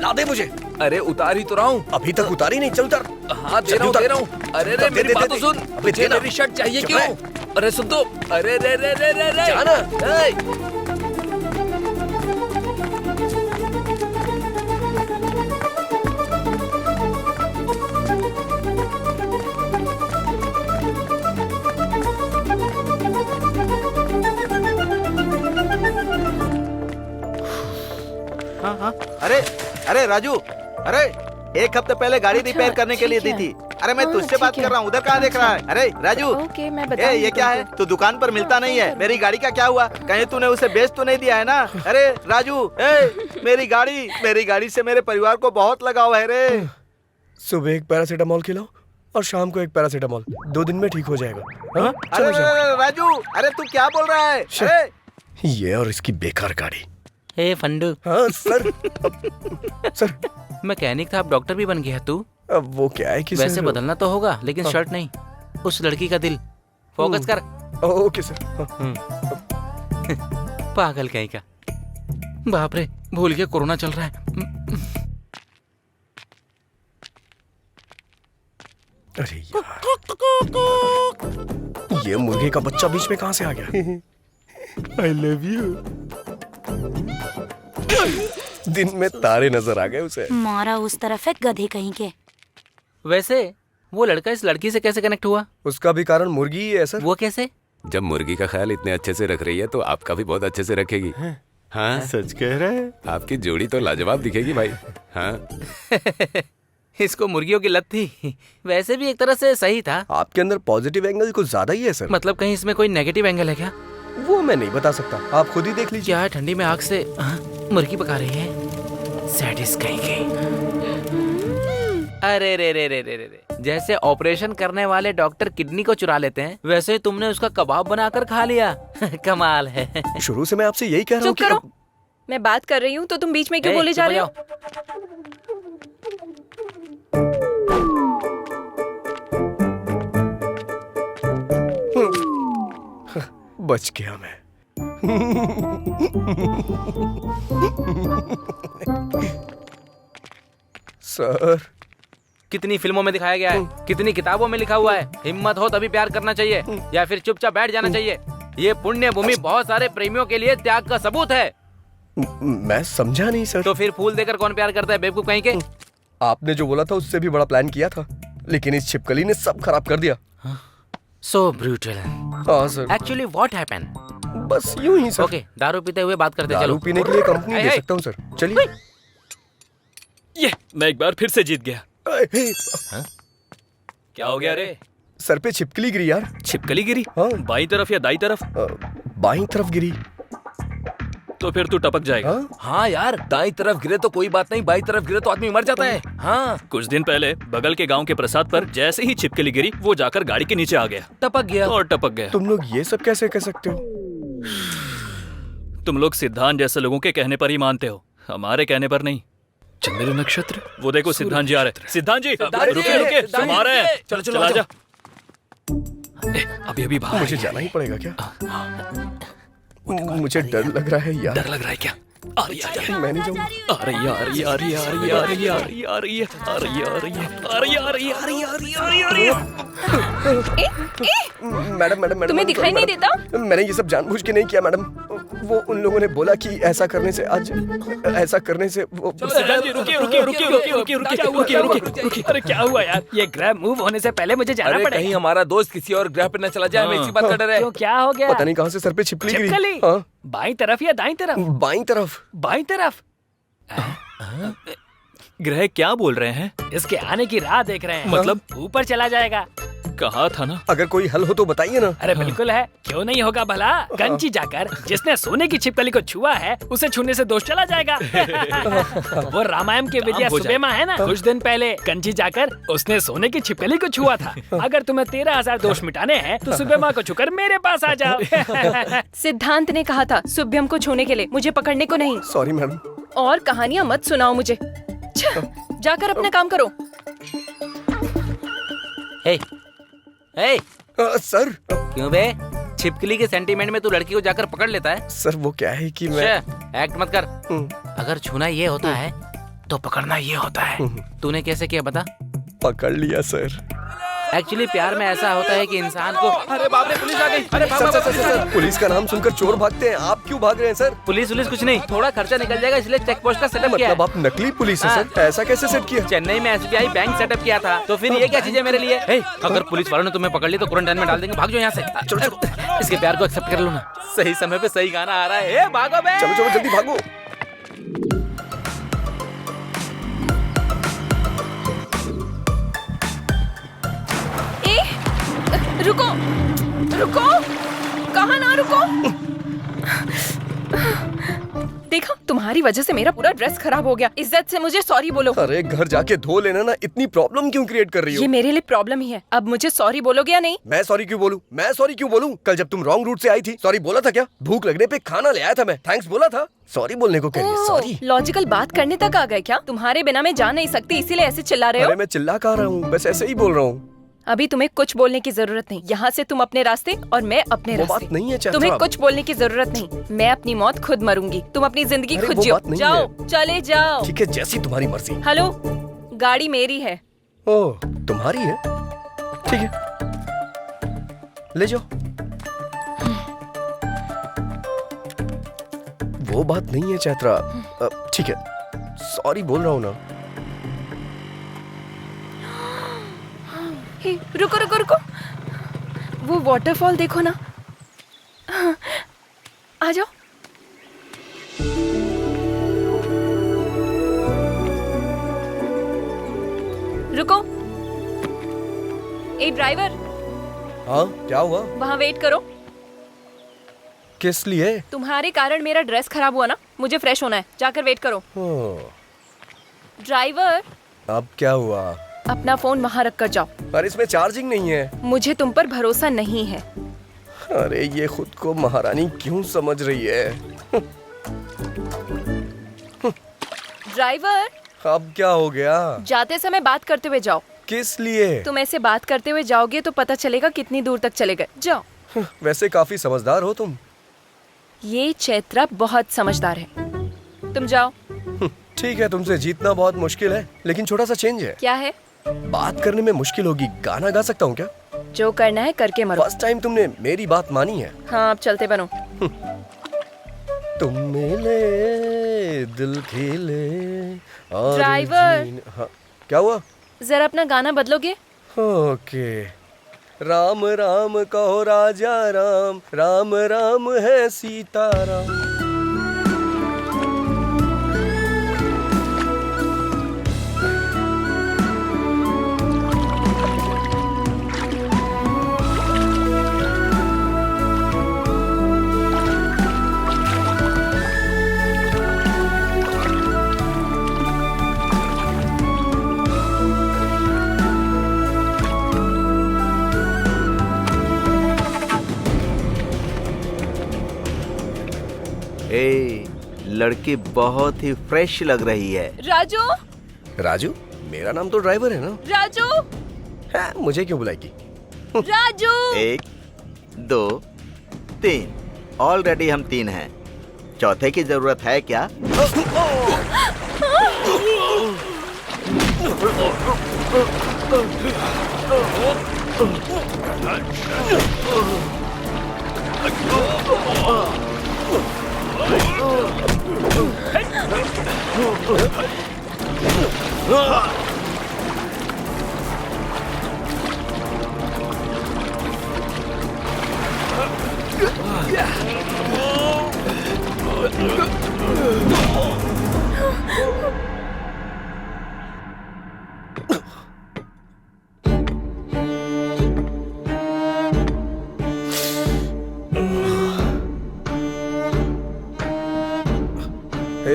ला दे मुझे। अरे उतार ही तो रहा हूँ। अभी तक उतारी नहीं, चल उतार। हाँ दे रहा हूँ। अरे रे मेरी बात तो सुन। अबे तुझे देना। मेरी शर्ट चाहिए चुप क्यों? रह। अरे सुन तो। अरे रे रे रे रे रे। जाना। हाँ हाँ। अरे अरे राजू, अरे 1 हफ्ते पहले गाड़ी अच्छा, रिपेयर करने के लिए ठीक दी है। थी। अरे मैं हाँ, तुझसे बात ठीक कर है। रहा हूँ, उधर कहाँ देख रहा है? अरे राजू। ओके, मैं ए बताऊंगी ये क्या है? तुमको। तू दुकान पर मिलता नहीं है। मेरी गाड़ी का क्या हुआ? कहीं तूने उसे बेच तो नहीं दिया है ना? अरे राजू, मेरी गाड़ी से मेरे परिवार को बहुत लगाव है रे। सुबह एक पैरासीटामोल खिलाओ और शाम को एक पैरासीटामोल, 2 दिन में ठीक हो जाएगा। हाँ? अरे चलो जाओ। अरे, राजू, अरे तू क्या बोल रहा है? अरे ये और इसकी बेकार गाड़ी। हे फंडू। हाँ सर। सर मैकेनिक था, अब डॉक्टर भी बन गया तू। अब वो क्या है कि वैसे सर, बदलना तो होगा, लेकिन हाँ। शर्ट नहीं, उस लड़की का दिल। फोकस कर। Okay sir. हाँ। पागल कहीं का। बाप रे, भूल गया कोरोना चल रहा है। अरे यार, ये मुर्गे का बच्चा बीच में कहाँ से आ गया? I love you। दिन में तारे नजर आ गए उसे। मारा उस तरफ है गधे कहीं के। वैसे वो लड़का इस लड़की से कैसे कनेक्ट हुआ? उसका भी कारण मुर्गी ही है सर। वो कैसे? जब मुर्गी का ख्याल इतने अच्छे से रख रही है तो आपका भी बहुत अच्छे से रखेगी। हाँ सच कह रहे हैं। आपकी जोड़ी तो लाजवाब दिखेगी भाई। हाँ इसको मुर्गियों की लत थी। वैसे भी एक तरह से सही था। आपके अंदर पॉजिटिव एंगल कुछ ज्यादा ही है सर। मतलब कहीं इसमें कोई नेगेटिव एंगल है क्या? वो मैं नहीं बता सकता, आप खुद ही देख लीजिए। क्या है, ठंडी में आग से मुर्गी पका रही है? सैडिस कहेंगे। अरे रे रे रे रे रे रे, जैसे ऑपरेशन करने वाले डॉक्टर किडनी को चुरा लेते हैं, वैसे तुमने उसका कबाब बनाकर खा लिया। कमाल है। शुरू से मैं आपसे यही कह रहा हूँ चुप करो। मैं बात कर रही हूँ तो तुम बीच में क्यों बोले जा रहे हो? बच गया मैं। सर, कितनी फिल्मों में दिखाया गया है, कितनी किताबों में लिखा हुआ है, हिम्मत हो तभी प्यार करना चाहिए या फिर चुपचाप बैठ जाना चाहिए। ये पुण्य भूमि बहुत सारे प्रेमियों के लिए त्याग का सबूत है। मैं समझा नहीं सर। तो फिर फूल देकर कौन प्यार करता है, बेवकूफ कहीं के। आपने जो बोला था उससे भी बड़ा प्लान किया था, लेकिन इस छिपकली ने सब खराब कर दिया। सो ब्रूटल। हाँ सर। Actually what happened? बस यूं ही सर। ओके, दारू पीते हुए बात करते चलो। दारू पीने के लिए कंपनी दे सकता हूँ सर, चलिए। ये मैं एक बार फिर से जीत गया। क्या हो गया रे? सर पे छिपकली गिरी यार। छिपकली गिरी? हाँ। बाई तरफ या दाई तरफ? बाई तरफ गिरी। तो फिर तू टपक जाएगा। हाँ यार, दाई तरफ गिरे तो कोई बात नहीं, बाई तरफ गिरे तो आदमी मर जाता है। हाँ। कुछ दिन पहले बगल के गांव के प्रसाद पर जैसे ही छिपकली गिरी, वो जाकर गाड़ी के नीचे आ गया, टपक गया और टपक गया। तुम लोग ये सब कैसे कह सकते हो? तुम लोग सिद्धांत जैसे लोगों के कहने पर ही मानते हो, हमारे कहने पर नहीं। चंद्र नक्षत्र। वो देखो सिद्धांत जी आ रहे। सिद्धांत जी रुके रुके, तुम आ रहे हैं। चलो चलो चला जा। अभी अभी बाहर मुझे जाना ही पड़ेगा क्या? मुझे डर लग रहा है यार। डर लग रहा है क्या? आ रही है, मैं नहीं जाऊंगा। आ रही है, आ रही है, आ रही है, आ रही है, आ रही है, आ रही है, आ रही है, आ रही है, आ रही है, आ रही है, आ रही है, आ रही है, आ रही है, आ रही है। मैडम मैडम मैडम, तुम्हें दिखाई नहीं देता? मैंने ये सब जानबूझ के नहीं किया मैडम। वो उन लोगों ने बोला कि ऐसा करने से आज ऐसा करने से वो। सिद्धांत जी रुकिए रुकिए रुकिए रुकिए रुकिए रुकिए रुकिए रुकिए रुकिए। अरे क्या हुआ यार? ये ग्रैब मूव होने से पहले मुझे जाना अरे पड़ेगा। कहीं हमारा दोस्त किसी और ग्रह पे न चला जाए, हमें इसी बात का डर है। क्यों, क्या हो गया? पता नहीं कहाँ से सर पे छिपकली गिरी। छिपकली? हाँ। बाईं तरफ या दाईं तरफ? बाईं तरफ। बाईं तरफ? ग्रह क्या बोल रहे हैं? इसके आने की राह देख रहे हैं। मतलब ऊपर चला जाएगा। कहा था ना। अगर कोई हल हो तो बताइए ना। अरे बिल्कुल है, क्यों नहीं होगा भला। कंची जाकर जिसने सोने की छिपकली को छुआ है, उसे छूने से दोष चला जाएगा। वो रामायण के विद्या सुबेमा है ना, कुछ दिन पहले कंची जाकर उसने सोने की छिपकली को छुआ था। अगर तुम्हें 13,000 दोष मिटाने हैं तो सुबेमा को छूकर मेरे पास आ जाओ। सिद्धांत ने कहा था शुभ्यम को छूने के लिए, मुझे पकड़ने को नहीं। Sorry madam. और कहानियाँ मत सुनाओ मुझे। जाकर अपना काम करो। हे सर। क्यों बे? छिपकली के सेंटीमेंट में तू लड़की को जाकर पकड़ लेता है? सर वो क्या है कि मैं एक्ट मत कर। अगर छूना ये होता है तो पकड़ना ये होता है। तूने कैसे किया बता? पकड़ लिया सर। एक्चुअली प्यार में ऐसा होता है कि इंसान को। अरे बाप रे, पुलिस आ गई। अरे सर, पुलिस का नाम सुनकर चोर भागते हैं, आप क्यों भाग रहे हैं सर? पुलिस कुछ नहीं, थोड़ा खर्चा निकल जाएगा इसलिए चेक पोस्ट का सेटअप किया। मतलब आप नकली पुलिस है सर? ऐसा कैसे सेट किया? चेन्नई में SBI बैंक सेटअप किया था, तो फिर ये क्या चीज है मेरे लिए? अगर पुलिस वालों ने तुम्हें पकड़ लिया तो क्वारंटाइन में डाल देंगे। भाग जाओ यहाँ से। चलो चलो, इसके प्यार को एक्सेप्ट कर लो ना। सही समय पे सही गाना आ रहा है। भागो बे। चलो चलो जल्दी भागो। रुको रुको, कहाँ ना रुको। देखो तुम्हारी वजह से मेरा पूरा ड्रेस खराब हो गया। इज्जत से मुझे सॉरी बोलो। अरे घर जाके धो लेना ना, इतनी प्रॉब्लम क्यों क्रिएट कर रही हो? ये मेरे लिए प्रॉब्लम ही है। अब मुझे सॉरी बोलोगे या नहीं? मैं सॉरी क्यों बोलूं? मैं सॉरी क्यों बोलूं? कल जब तुम रॉन्ग रूट से आई थी सॉरी बोला था क्या? भूख लगने पे खाना ले आया था मैं, थैंक्स बोला था। सॉरी बोलने को कह रही है? सॉरी? लॉजिकल बात करने तक आ गए क्या? तुम्हारे बिना मैं जा नहीं सकती, इसीलिए ऐसे चिल्ला रहे हो? अरे मैं चिल्ला कहाँ रहा हूँ, बस ऐसे ही बोल रहा हूँ। अभी तुम्हें कुछ बोलने की जरूरत नहीं। यहाँ से तुम अपने रास्ते और मैं अपने वो रास्ते। बात नहीं है चैत्रा। तुम्हें कुछ बोलने की जरूरत नहीं। मैं अपनी मौत खुद मरूंगी, तुम अपनी जिंदगी अरे खुद वो जियो। बात नहीं जाओ है। चले जाओ। ठीक है, जैसी तुम्हारी मर्जी। हेलो, गाड़ी मेरी है। ओह तुम्हारी है? ठीक है ले जाओ। वो बात नहीं है चैत्रा। ठीक है सॉरी बोल रहा हूँ ना। हे, रुको रुको रुको, वो वाटरफॉल देखो ना। आ जाओ। रुको। ए ड्राइवर। हाँ क्या हुआ? वहाँ वेट करो। किस लिए? तुम्हारे कारण मेरा ड्रेस खराब हुआ ना, मुझे फ्रेश होना है। जाकर वेट करो। ड्राइवर। अब क्या हुआ? अपना फोन वहाँ रख कर जाओ। पर इसमें चार्जिंग नहीं है। मुझे तुम पर भरोसा नहीं है। अरे ये खुद को महारानी क्यों समझ रही है? ड्राइवर। अब क्या हो गया? जाते समय बात करते हुए जाओ। किस लिए? तुम ऐसे बात करते हुए जाओगे तो पता चलेगा कितनी दूर तक चले गए। जाओ। वैसे काफी समझदार हो तुम। ये चैत्रा बहुत समझदार है। तुम जाओ। ठीक है, तुमसे जीतना बहुत मुश्किल है, लेकिन छोटा सा चेंज है। क्या है? बात करने में मुश्किल होगी, गाना गा सकता हूँ क्या? जो करना है करके मरो। फर्स्ट टाइम तुमने मेरी बात मानी है। हाँ, अब चलते बनो। तुम मिले दिल खिले और ड्राइवर। हाँ, क्या हुआ? जरा अपना गाना बदलोगे? ओके। राम राम कहो राजा राम, राम राम है सीताराम। ए, लड़की बहुत ही फ्रेश लग रही है। राजू। राजू? मेरा नाम तो ड्राइवर है ना। राजू। है, मुझे क्यों बुलाएगी? राजू। 1 2 3, ऑलरेडी हम 3 हैं। चौथे की जरूरत है क्या?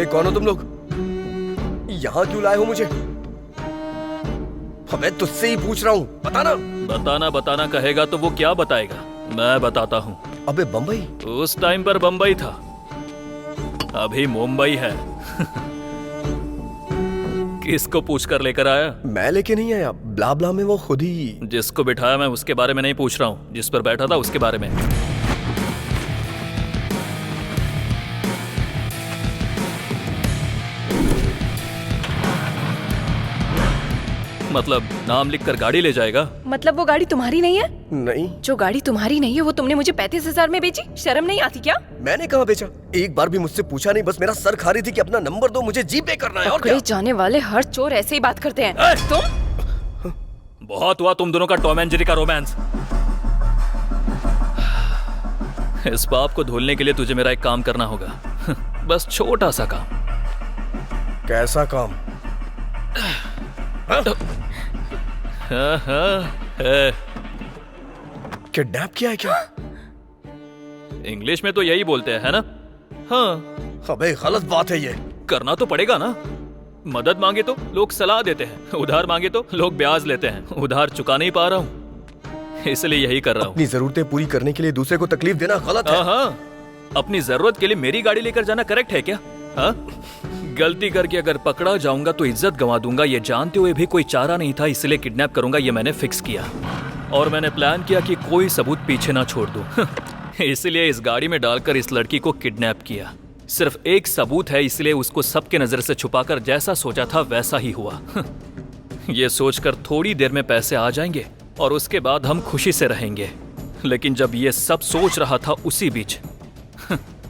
कौन हो तुम लोग? यहाँ क्यों लाए हो मुझे? मैं तुझसे ही पूछ रहा हूँ, बताना। बताना कहेगा तो वो क्या बताएगा? मैं बताता हूँ। अबे बम्बई? उस टाइम पर बम्बई था, अभी मुंबई है। किसको पूछ कर लेकर आया? मैं लेके नहीं आया, ब्ला ब्ला में वो खुद ही। जिसको बिठाया मैं उसके बारे में नहीं पूछ रहा हूँ, जिस पर बैठा था उसके बारे में। मतलब नाम लिखकर गाड़ी ले जाएगा? मतलब वो गाड़ी तुम्हारी नहीं है? नहीं। जो गाड़ी तुम्हारी नहीं है वो तुमने मुझे 35,000 में बेची? शर्म नहीं आती क्या? मैंने कहाँ बेचा? एक बार भी मुझसे पूछा नहीं, बस मेरा सर खा रही थी कि अपना नंबर दो, मुझे जीपे करना है। और क्या? जाने वाले हर चोर ऐसे ही बात करते हैं। तुम? बहुत हुआ तुम दोनों का टॉम एंड जेरी का रोमांस। इस पाप को धुलने के लिए तुझे मेरा एक काम करना होगा। बस छोटा सा काम। कैसा काम? किडनैप किया है क्या? इंग्लिश में तो यही बोलते हैं, है ना? हाँ। अबे गलत बात है ये। करना तो पड़ेगा ना। मदद मांगे तो लोग सलाह देते हैं, उधार मांगे तो लोग ब्याज लेते हैं। उधार चुका नहीं पा रहा हूँ, इसलिए यही कर रहा हूँ। अपनी जरूरतें पूरी करने के लिए दूसरे को तकलीफ देना गलत है। हाँ, अपनी जरूरत के लिए मेरी गाड़ी लेकर जाना करेक्ट है क्या? हाँ? गलती करके अगर पकड़ा जाऊंगा तो इज्जत गंवा दूंगा, ये जानते हुए भी कोई चारा नहीं था, इसलिए किडनैप करूंगा ये मैंने फिक्स किया। और मैंने प्लान किया कि कोई सबूत पीछे ना छोड़ दूं। इसलिए इस गाड़ी में डालकर इस लड़की को किडनैप किया। सिर्फ एक सबूत है, इसलिए उसको सबके नजर से छुपाकर जैसा सोचा था वैसा ही हुआ। ये सोचकर थोड़ी देर में पैसे आ जाएंगे और उसके बाद हम खुशी से रहेंगे। लेकिन जब ये सब सोच रहा था उसी बीच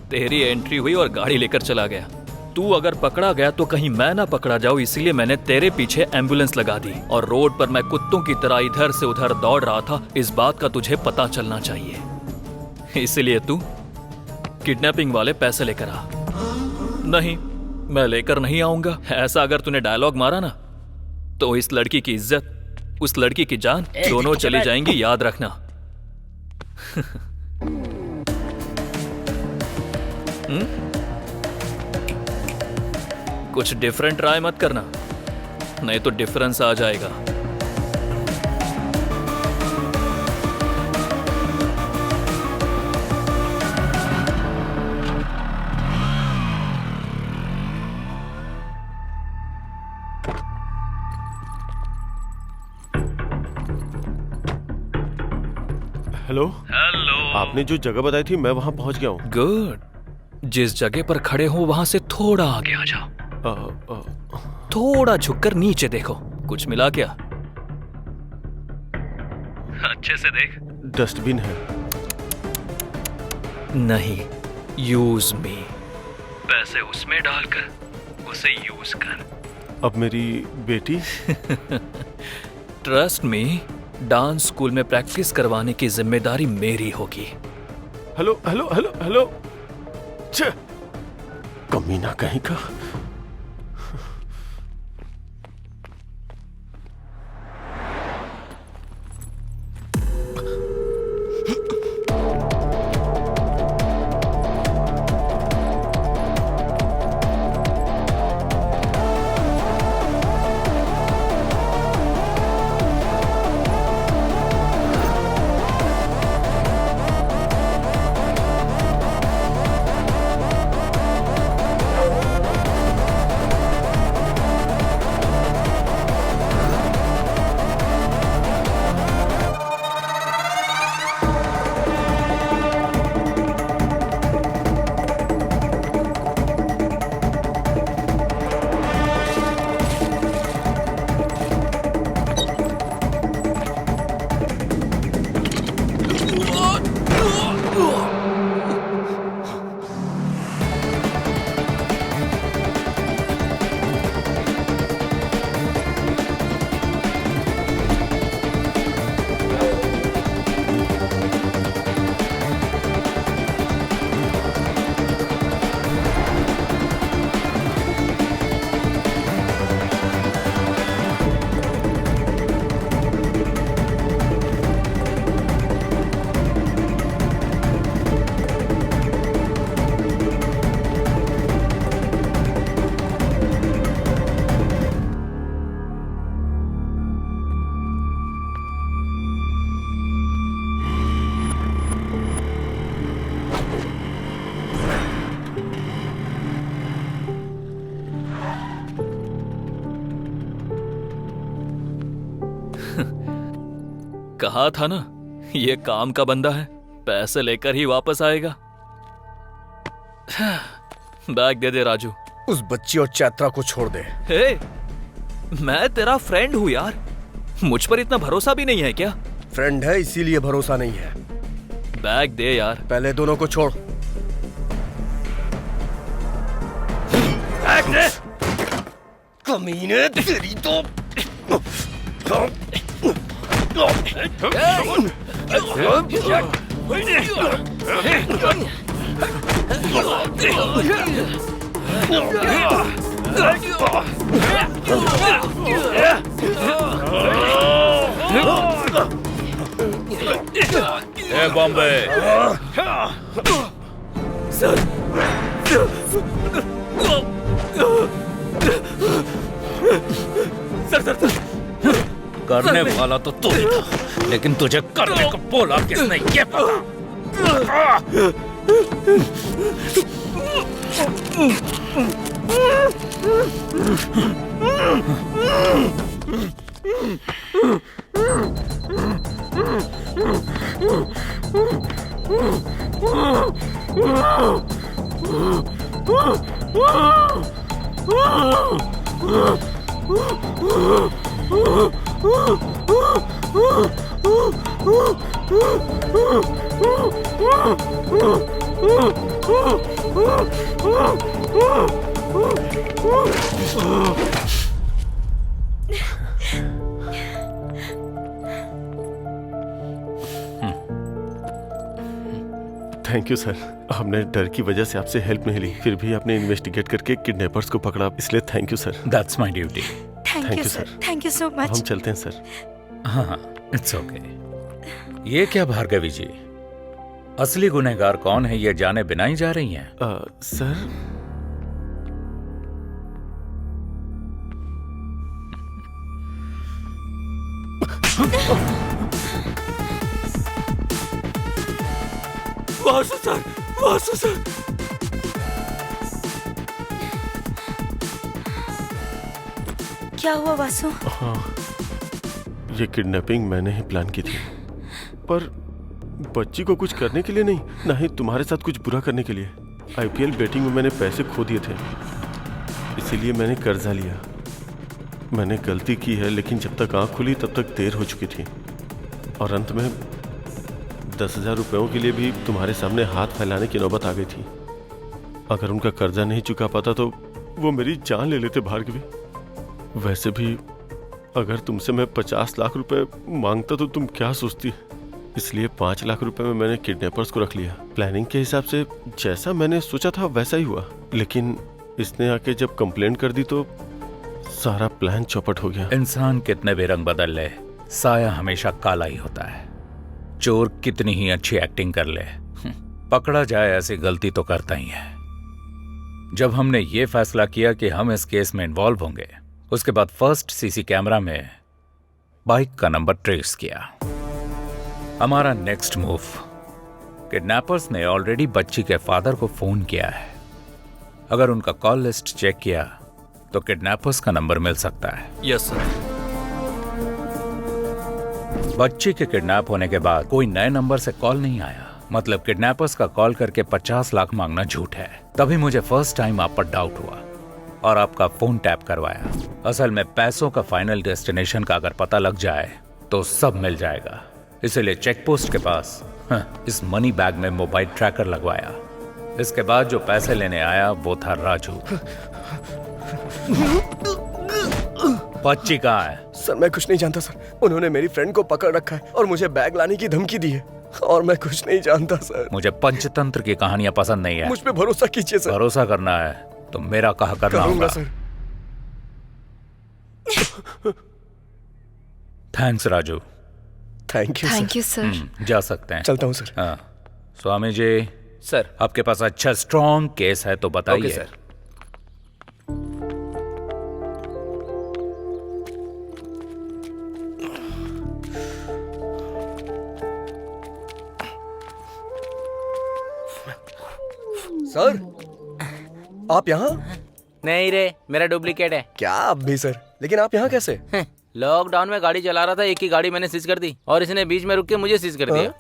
तेरी एंट्री हुई और गाड़ी लेकर चला गया। तू अगर पकड़ा गया तो कहीं मैं ना पकड़ा जाऊं, इसलिए मैंने तेरे पीछे एम्बुलेंस लगा दी। और रोड पर मैं कुत्तों की तरह इधर से उधर दौड़ रहा था, इस बात का तुझे पता चलना चाहिए। इसलिए तू किडनैपिंग वाले पैसे लेकर आ। नहीं, मैं लेकर नहीं आऊंगा। ऐसा अगर तूने डायलॉग मारा ना तो इस लड़की की इज्जत, उस लड़की की जान दोनों चली जाएंगी, याद रखना। कुछ डिफरेंट ट्राई मत करना, नहीं तो डिफरेंस आ जाएगा। हेलो। हेलो, आपने जो जगह बताई थी मैं वहां पहुंच गया हूँ। गुड। जिस जगह पर खड़े हो वहां से थोड़ा आगे आ जाओ। थोड़ा झुककर नीचे देखो, कुछ मिला क्या? अच्छे से देख। डस्टबिन है। नहीं, यूज मी। पैसे उसमें डालकर उसे यूज कर। अब मेरी बेटी? ट्रस्ट मी, डांस स्कूल में प्रैक्टिस करवाने की जिम्मेदारी मेरी होगी। Hello hello hello hello. छे, कमीना कहीं का। कहा था ना, ये काम का बंदा है, पैसे लेकर ही वापस आएगा। बैग दे दे राजू। उस बच्ची और चैत्रा को छोड़ दे। हे, मैं तेरा फ्रेंड हूँ यार, मुझ पर इतना भरोसा भी नहीं है क्या? फ्रेंड है इसीलिए भरोसा नहीं है। बैग दे यार। पहले दोनों को छोड़। बैग दे। कमीने तेरी तो। ए बॉम्बे। सर। सर करने वाला तो तू ही था, लेकिन तुझे करने को बोला किसने ये पता। Thank you sir. हमने डर की वजह से आपसे हेल्प नहीं ली, फिर भी आपने इन्वेस्टिगेट करके किडनैपर्स को पकड़ा, इसलिए thank you sir. That's my duty. Thank you sir. Thank you so much. हम चलते हैं सर। हाँ, इट्स ओके। ये क्या भार्गवी जी, असली गुनहगार कौन है ये जाने बिना ही जा रही हैं? Sir Vasu sir, Vasu sir. क्या हुआ वासु? हाँ, ये किडनैपिंग मैंने ही प्लान की थी, पर बच्ची को कुछ करने के लिए नहीं, ना ही तुम्हारे साथ कुछ बुरा करने के लिए। IPL बेटिंग में मैंने पैसे खो दिए थे, इसीलिए मैंने कर्जा लिया। मैंने गलती की है, लेकिन जब तक आंख खुली तब तक देर हो चुकी थी, और अंत में 10,000 रुपयों के लिए भी तुम्हारे सामने हाथ फैलाने की नौबत आ गई थी। अगर उनका कर्जा नहीं चुका पाता तो वो मेरी जान ले लेते भार्गवी। वैसे भी अगर तुमसे मैं 50 लाख रुपए मांगता तो तुम क्या सोचती, इसलिए 5 लाख रुपए में मैंने किडनैपर्स को रख लिया। प्लानिंग के हिसाब से जैसा मैंने सोचा था वैसा ही हुआ, लेकिन इसने आके जब कंप्लेंट कर दी तो सारा प्लान चौपट हो गया। इंसान कितने भी रंग बदल ले, साया हमेशा काला ही होता है। चोर कितनी ही अच्छी एक्टिंग कर ले, पकड़ा जाए ऐसी गलती तो करता ही है। जब हमने ये फैसला किया कि हम इस केस में इन्वॉल्व होंगे, उसके बाद फर्स्ट सीसी कैमरा में बाइक का नंबर ट्रेस किया। हमारा नेक्स्ट मूव, किडनैपर्स ने ऑलरेडी बच्ची के फादर को फोन किया है। अगर उनका कॉल लिस्ट चेक किया तो किडनैपर्स का नंबर मिल सकता है। Yes sir. बच्ची के किडनैप होने के बाद कोई नए नंबर से कॉल नहीं आया, मतलब किडनैपर्स का कॉल करके 50 लाख मांगना झूठ है। तभी मुझे फर्स्ट टाइम आप पर डाउट हुआ और आपका फोन टैप करवाया। असल में पैसों का फाइनल डेस्टिनेशन का अगर पता लग जाए तो सब मिल जाएगा, इसलिए चेक पोस्ट के पास इस मनी बैग में मोबाइल ट्रैकर लगवाया। इसके बाद जो पैसे लेने आया वो था राजू। बच्ची कहाँ है? सर मैं कुछ नहीं जानता सर, उन्होंने मेरी फ्रेंड को पकड़ रखा है और मुझे बैग लाने की धमकी दी है, और मैं कुछ नहीं जानता सर। मुझे पंचतंत्र की कहानियां पसंद नहीं है। मुझ पे भरोसा कीजिए सर। भरोसा करना है तो मेरा कहा करना होगा sir. Thanks Raju. Thank you. Thank you sir. जा सकते हैं। चलता हूँ सर। हाँ स्वामी जी सर, आपके पास अच्छा स्ट्रॉन्ग केस है तो बताइए। Okay sir. सर आप यहाँ? नहीं रे, मेरा डुप्लीकेट है। क्या आप भी सर? लेकिन आप यहाँ कैसे? लॉकडाउन में गाड़ी चला रहा था, एक ही गाड़ी मैंने सीज कर दी और इसने बीच में रुक के मुझे सीज कर दिया।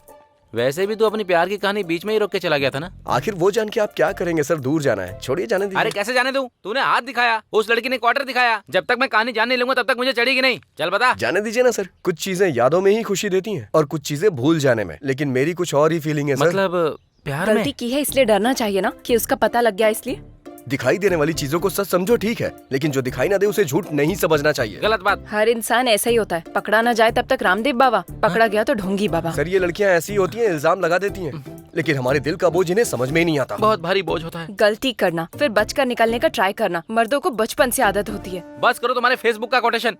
वैसे भी तू अपनी प्यार की कहानी बीच में ही रोक के चला गया था ना। आखिर वो जान के आप क्या करेंगे सर? दूर जाना है, छोड़िए जाने दीजिए। अरे कैसे जाने दूं? तूने हाथ दिखाया, उस लड़की ने क्वार्टर दिखाया। जब तक मैं कहानी जान नहीं लूंगा तब तक मुझे चढ़ेगी नहीं। चल बता। जाने दीजिए ना सर, कुछ चीजें यादों में ही खुशी देती हैं और कुछ चीजें भूल जाने में। लेकिन मेरी कुछ और ही फीलिंग है सर। मतलब प्यार में गलती की है इसलिए डरना चाहिए ना कि उसका पता लग गया इसलिए। दिखाई देने वाली चीजों को सच समझो ठीक है, लेकिन जो दिखाई ना दे उसे झूठ नहीं समझना चाहिए। गलत बात। हर इंसान ऐसा ही होता है, पकड़ा ना जाए तब तक रामदेव बाबा, पकड़ा गया तो ढोंगी बाबा। सर ये लड़कियां ऐसी ही होती हैं, इल्जाम लगा देती हैं, लेकिन हमारे दिल का बोझ इन्हें समझ में ही नहीं आता। बहुत भारी बोझ होता है। गलती करना फिर बचकर निकलने का ट्राई करना मर्दों को बचपन से आदत होती है। बस करो तुम्हारे फेसबुक का कोटेशन।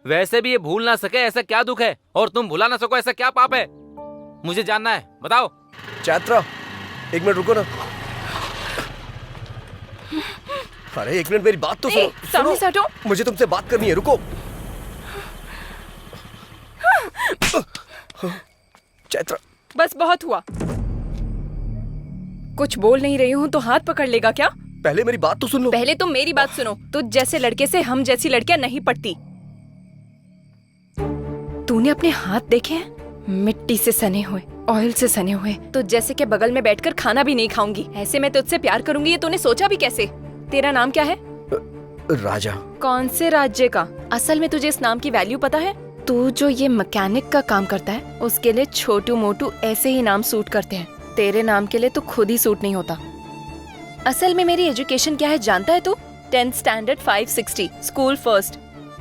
वैसे भी ये भूल ना सके ऐसा क्या दुख है, और तुम भुला ना सको ऐसा क्या पाप है? मुझे जानना है, बताओ। चैत्रा एक मिनट रुको ना। अरे एक मिनट मेरी बात तो सुनो। सामने से हटो। मुझे तुमसे बात करनी है, रुको। चैत्रा बस बहुत हुआ। कुछ बोल नहीं रही हूँ तो हाथ पकड़ लेगा क्या? पहले मेरी बात तो सुन लो। पहले तुम मेरी बात सुनो। तुझ जैसे लड़के से हम जैसी लड़कियां नहीं पटती। तूने अपने हाथ देखे हैं? मिट्टी से सने हुए, ऑयल से सने हुए। तो जैसे के बगल में बैठकर खाना भी नहीं खाऊंगी, ऐसे मैं तुझसे प्यार करूंगी ये तूने सोचा भी कैसे? तेरा नाम क्या है? राजा। कौन से राज्य का? असल में तुझे इस नाम की वैल्यू पता है? तू जो ये मैकेनिक का काम करता है उसके लिए छोटू मोटू ऐसे ही नाम सूट करते हैं। तेरे नाम के लिए तो खुद ही सूट नहीं होता। असल में मेरी एजुकेशन क्या है जानता है तू? 10th standard 560, school first,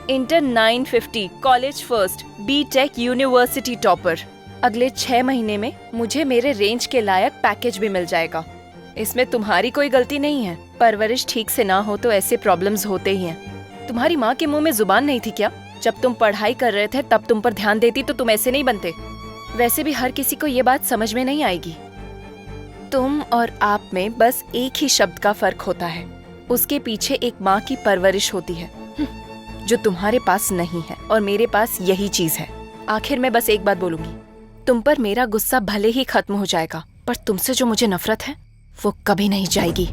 inter 950, college first, BTech university topper. अगले 6 महीने में मुझे मेरे रेंज के लायक पैकेज भी मिल जाएगा। इसमें तुम्हारी कोई गलती नहीं है। परवरिश ठीक से ना हो तो ऐसे प्रॉब्लम्स होते ही हैं। तुम्हारी माँ के मुंह में जुबान नहीं थी क्या? जब तुम पढ़ाई कर रहे थे तब तुम पर ध्यान देती तो तुम ऐसे नहीं बनते। वैसे भी हर किसी को ये बात समझ में नहीं आएगी। तुम और आप में बस एक ही शब्द का फर्क होता है। उसके पीछे एक माँ की परवरिश होती है जो तुम्हारे पास नहीं है, और मेरे पास यही चीज है। आखिर मैं बस एक बात बोलूंगी, तुम पर मेरा गुस्सा भले ही खत्म हो जाएगा, पर तुमसे जो मुझे नफरत है वो कभी नहीं जाएगी।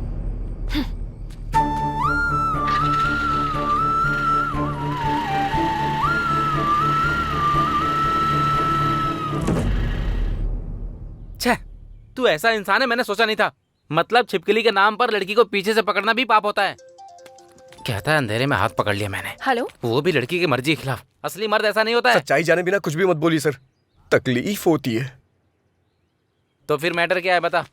तू ऐसा इंसान है मैंने सोचा नहीं था। मतलब छिपकली के नाम पर लड़की को पीछे से पकड़ना भी पाप होता है। कहता है अंधेरे में हाथ पकड़ लिया मैंने, हेलो, वो भी लड़की की मर्जी के खिलाफ। असली मर्द ऐसा नहीं होता है। सच्चाई जाने बिना कुछ भी मत बोलिए सर, तकलीफ होती है। तो फिर मैटर क्या है बता।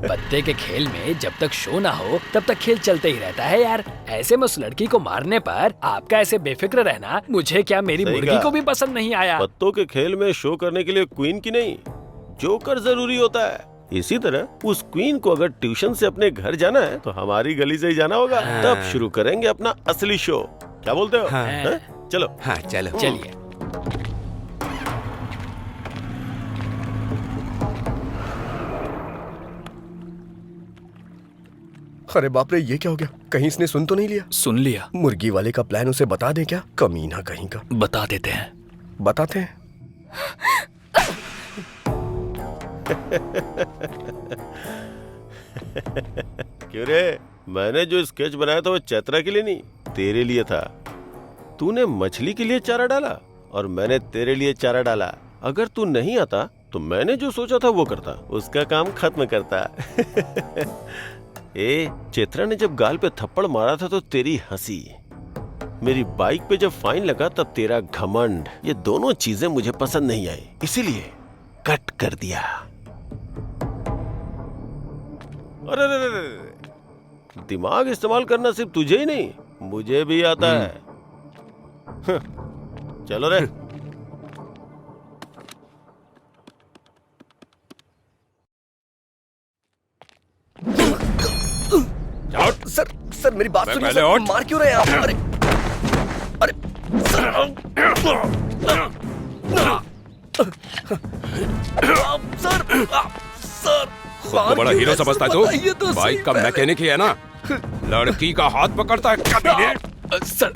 पत्ते के खेल में जब तक शो ना हो तब तक खेल चलते ही रहता है यार। ऐसे में उस लड़की को मारने पर आपका ऐसे बेफिक्र रहना मुझे क्या मेरी सही मुर्गी कहा। को भी पसंद नहीं आया। पत्तों के खेल में शो करने के लिए क्वीन की नहीं, जोकर जरूरी होता है। इसी तरह उस क्वीन को अगर ट्यूशन से अपने घर जाना है तो हमारी गली से ही जाना होगा। तब शुरू करेंगे अपना असली शो। क्या बोलते हो? हैं? चलो। हाँ चलो। चलिए। अरे बाप रे, ये क्या हो गया? कहीं इसने सुन तो नहीं लिया? सुन लिया। मुर्गी वाले का प्लान उसे बता दें क्या? कमीना कहीं का। बता देते हैं। बताते हैं। क्यों रे, मैंने जो स्केच बनाया था वो चैत्रा के लिए नहीं, तेरे लिए था। तूने मछली के लिए चारा डाला और मैंने तेरे लिए चारा डाला। अगर तू नहीं आता तो मैंने जो सोचा था वो करता, उसका काम खत्म करता। ए, चैत्रा ने जब गाल पे थप्पड़ मारा था तो तेरी हंसी, मेरी बाइक पे जब फाइन लगा तब तेरा घमंड, ये दोनों चीजें मुझे पसंद नहीं आई, इसीलिए कट कर दिया। अरे रे रे रे, दिमाग इस्तेमाल करना सिर्फ तुझे ही नहीं मुझे भी आता है। चलो रे। सर सर मेरी बात सुनिए सर, मार क्यों रहे हैं आप? अरे अरे सर सर खुद को बड़ा हीरो समझता है तू? बाइक का मैकेनिक ही है ना, लड़की का हाथ पकड़ता है कभी ने? सर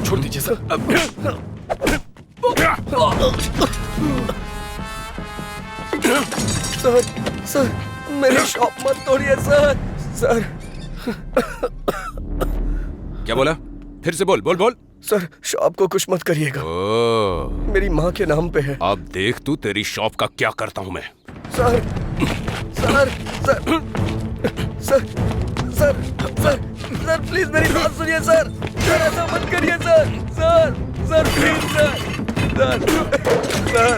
छोड़ दीजिए सर। सर सर मेरी शॉप मत तोड़िए सर। सर क्या बोला? फिर से बोल बोल बोल। सर शॉप को कुछ मत करिएगा, मेरी माँ के नाम पे है। अब देख तू तेरी शॉप का क्या करता हूँ मैं। Sir sir sir sir sir sir sir please मेरी बात सुनिए सर। सर ऐसा मत करिए sir. Sir sir please sir. Sir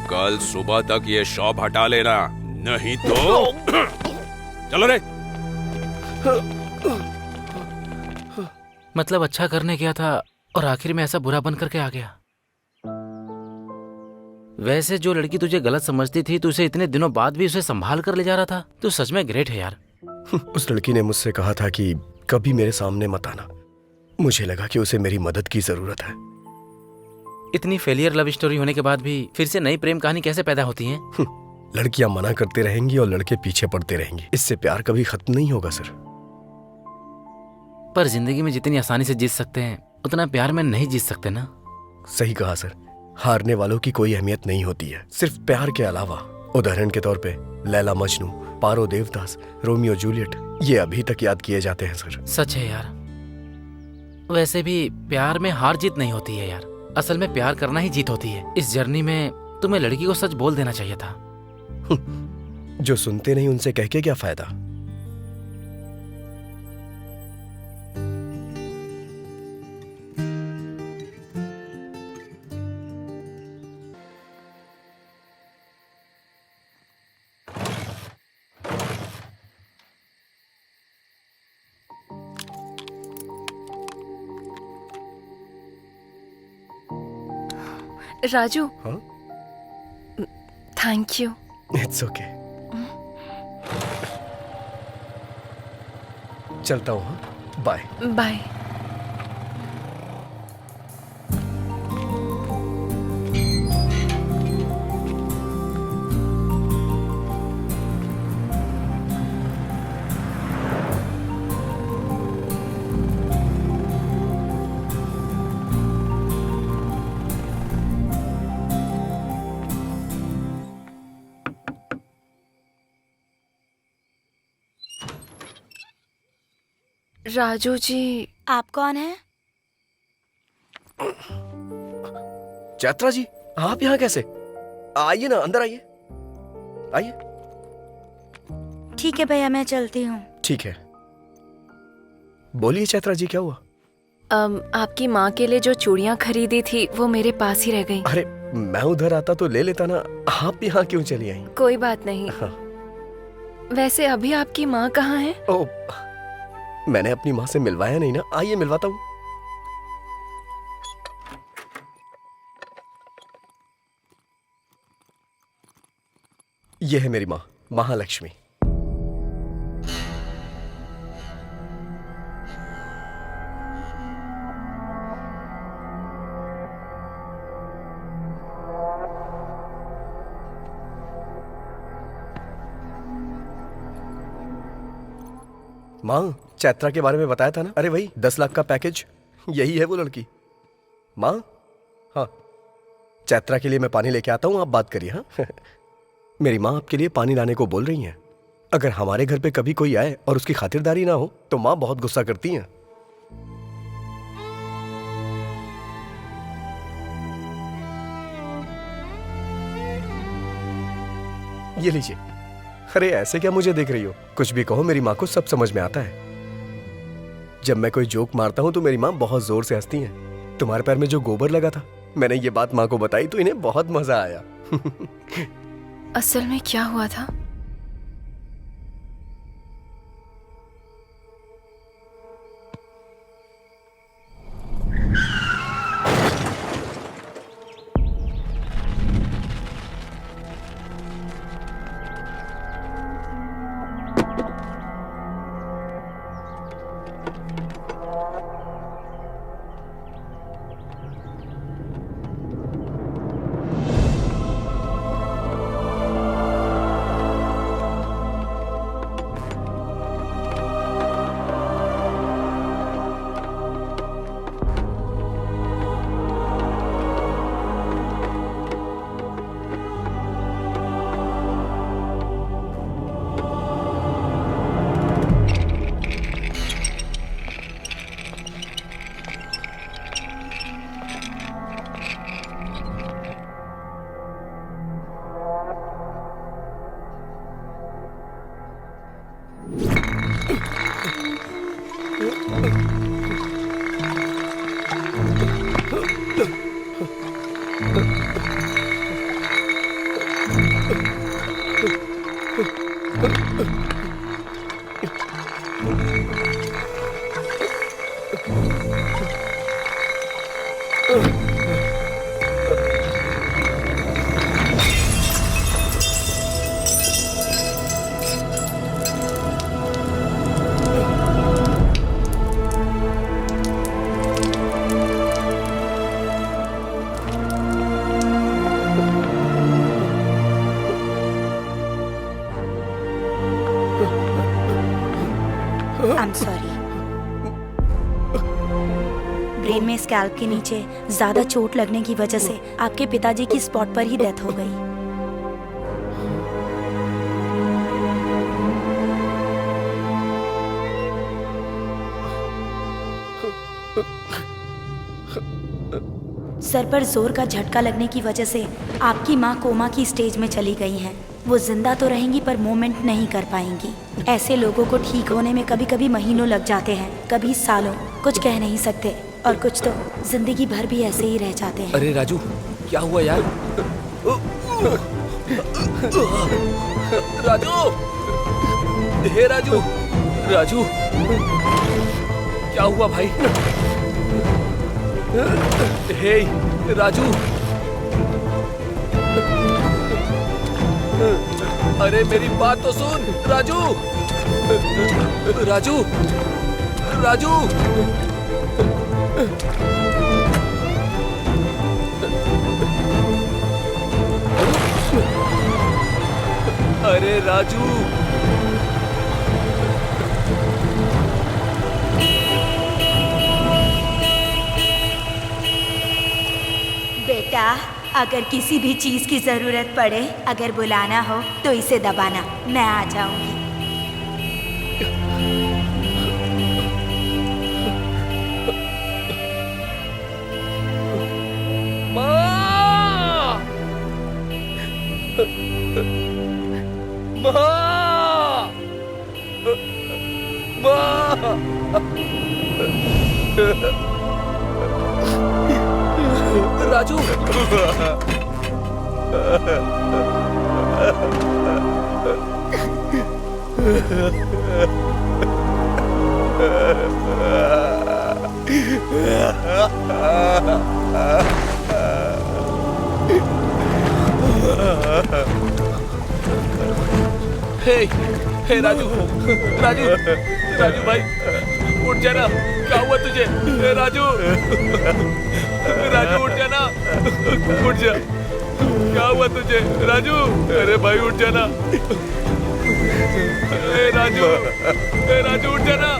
कल सुबह तक ये शॉप हटा लेना, नहीं तो चलो रे। मतलब अच्छा करने गया था और आखिर में ऐसा बुरा बन करके आ गया। वैसे जो लड़की तुझे गलत समझती थी, तुझे इतने दिनों बाद भी उसे संभाल कर ले जा रहा था। तू सच में ग्रेट है यार। उस लड़की ने मुझसे कहा था कि कभी मेरे सामने मत आना। मुझे लगा कि उसे मेरी मदद की जरूरत है। इतनी फेलियर लव स्टोरी होने के बाद भी फिर से नई प्रेम कहानी कैसे पैदा होती है? लड़कियां मना करते रहेंगी और लड़के पीछे पड़ते रहेंगे, इससे प्यार कभी खत्म नहीं होगा सर। पर जिंदगी में जितनी आसानी से जीत सकते हैं उतना प्यार में नहीं जीत सकते ना। सही कहा सर, हारने वालों की कोई अहमियत नहीं होती है सिर्फ प्यार के अलावा। उदाहरण के तौर पे लैला मजनू, पारो देवदास, रोमियो जूलियट, ये अभी तक याद किए जाते हैं सर। सच है यार। वैसे भी प्यार में हार जीत नहीं होती है यार, असल में प्यार करना ही जीत होती है। इस जर्नी में तुम्हें लड़की को सच बोल देना चाहिए था। जो सुनते नहीं उनसे कह के क्या फायदा। राजू, हाँ? Thank you. It's okay. चलता हूँ, हाँ? Bye bye. राजू जी। आप कौन है? चैत्रा जी, आप यहाँ कैसे? आइए ना, अंदर आइए, आइए। ठीक है भैया, मैं चलती हूँ। ठीक है, बोलिए चैत्रा जी, क्या हुआ? आपकी माँ के लिए जो चूड़ियाँ खरीदी थी वो मेरे पास ही रह गई। अरे मैं उधर आता तो ले लेता ना, आप यहाँ क्यों चली आई? कोई बात नहीं। हाँ। वैसे अभी आपकी माँ कहाँ है? ओ, मैंने अपनी माँ से मिलवाया नहीं ना, आइए मिलवाता हूँ। यह है मेरी माँ, महालक्ष्मी। माँ, चैत्रा के बारे में बताया था ना? अरे वही 10 लाख का पैकेज, यही है वो लड़की। माँ, हाँ, चैत्रा के लिए मैं पानी लेके आता हूँ, आप बात करिए। हाँ मेरी माँ आपके लिए पानी लाने को बोल रही हैं। अगर हमारे घर पे कभी कोई आए और उसकी खातिरदारी ना हो तो माँ बहुत गुस्सा करती हैं। ये लीजिए। अरे ऐसे क्या मुझे देख रही हो? कुछ भी कहो, मेरी माँ को सब समझ में आता है। जब मैं कोई जोक मारता हूँ तो मेरी माँ बहुत जोर से हंसती हैं। तुम्हारे पैर में जो गोबर लगा था, मैंने ये बात माँ को बताई तो इन्हें बहुत मजा आया। असल में क्या हुआ था? I'm sorry. ब्रेन में स्कैल्प के नीचे ज्यादा चोट लगने की वजह से आपके पिताजी की स्पॉट पर ही डेथ हो गई। सर पर जोर का झटका लगने की वजह से आपकी माँ कोमा की स्टेज में चली गई हैं। वो जिंदा तो रहेंगी पर मूवमेंट नहीं कर पाएंगी। ऐसे लोगों को ठीक होने में कभी कभी महीनों लग जाते हैं, कभी सालों। कुछ कह नहीं सकते और कुछ तो जिंदगी भर भी ऐसे ही रह जाते हैं। अरे राजू, क्या हुआ यार? राजू, हे राजू, राजू, क्या हुआ भाई? हे राजू, अरे मेरी बात तो सुन राजू, राजू, राजू, अरे राजू, बेटा, अगर किसी भी चीज की जरूरत पड़े, अगर बुलाना हो तो इसे दबाना, मैं आ जाऊंगी। राजू हे हे राजू राजू राजू भाई उठ जाना, क्या हुआ तुझे? हे राजू राजू उठ जाना, उठ जा, क्या हुआ तुझे राजू? अरे भाई उठ जाना, हे राजू उठ जाना।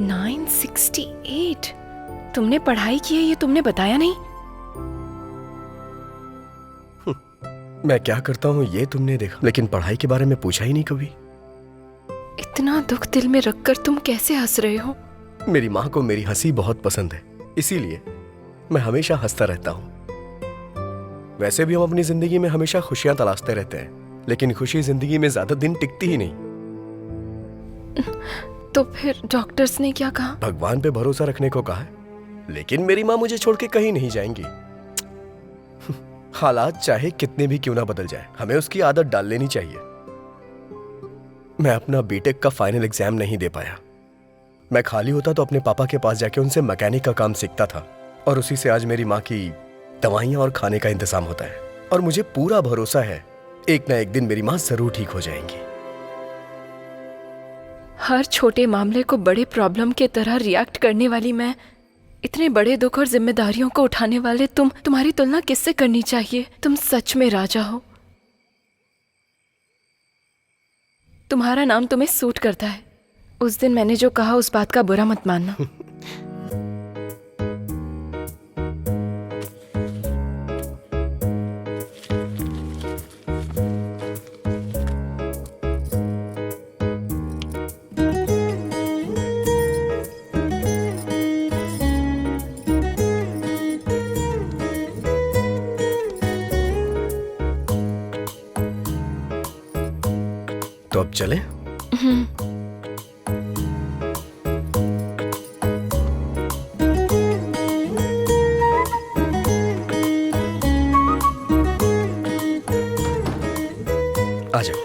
$968 तुमने पढ़ाई की है, ये तुमने बताया नहीं। मैं क्या करता हूँ ये तुमने देखा, लेकिन पढ़ाई के बारे में पूछा ही नहीं कभी। इतना दुख दिल में रखकर तुम कैसे हंस रहे हो? मेरी माँ को मेरी हंसी बहुत पसंद है, इसीलिए मैं हमेशा हंसता रहता हूँ। वैसे भी हम अपनी जिंदगी में हमेशा खुशियां तलाशते रहते हैं, लेकिन खुशी जिंदगी में ज्यादा दिन टिकती ही नहीं। तो फिर डॉक्टर्स ने क्या कहा? भगवान पे भरोसा रखने को कहा है, लेकिन मेरी माँ मुझे छोड़ के कहीं नहीं जाएंगी। हालात चाहे कितने भी क्यों ना बदल जाए, हमें उसकी आदत डाल लेनी चाहिए। मैं अपना बीटेक का फाइनल एग्जाम नहीं दे पाया। मैं खाली होता तो अपने पापा के पास जाके उनसे मैकेनिक का काम सीखता था, और उसी से आज मेरी माँ की दवाइयाँ और खाने का इंतजाम होता है। और मुझे पूरा भरोसा है एक ना एक दिन मेरी माँ जरूर ठीक हो जाएंगी। हर छोटे मामले को बड़े प्रॉब्लम के तरह रिएक्ट करने वाली मैं, इतने बड़े दुख और जिम्मेदारियों को उठाने वाले तुम्हारी तुलना किससे करनी चाहिए? तुम सच में राजा हो। तुम्हारा नाम तुम्हें सूट करता है। उस दिन मैंने जो कहा उस बात का बुरा मत मानना। तो अब चले? आ जाओ।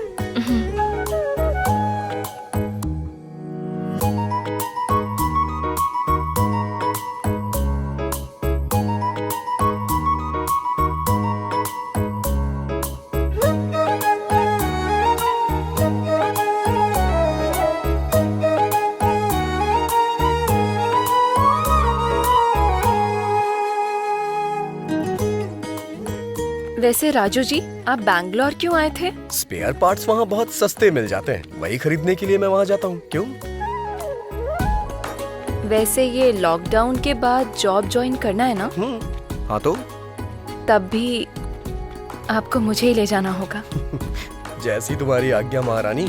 वैसे राजू जी, आप बैंगलोर क्यों आए थे? स्पेयर पार्ट्स वहाँ बहुत सस्ते मिल जाते हैं, वही खरीदने के लिए मैं वहाँ जाता हूँ। क्यों? वैसे ये लॉकडाउन के बाद जॉब ज्वाइन करना है ना? हाँ तो? तब भी आपको मुझे ही ले जाना होगा। जैसी तुम्हारी आज्ञा महारानी।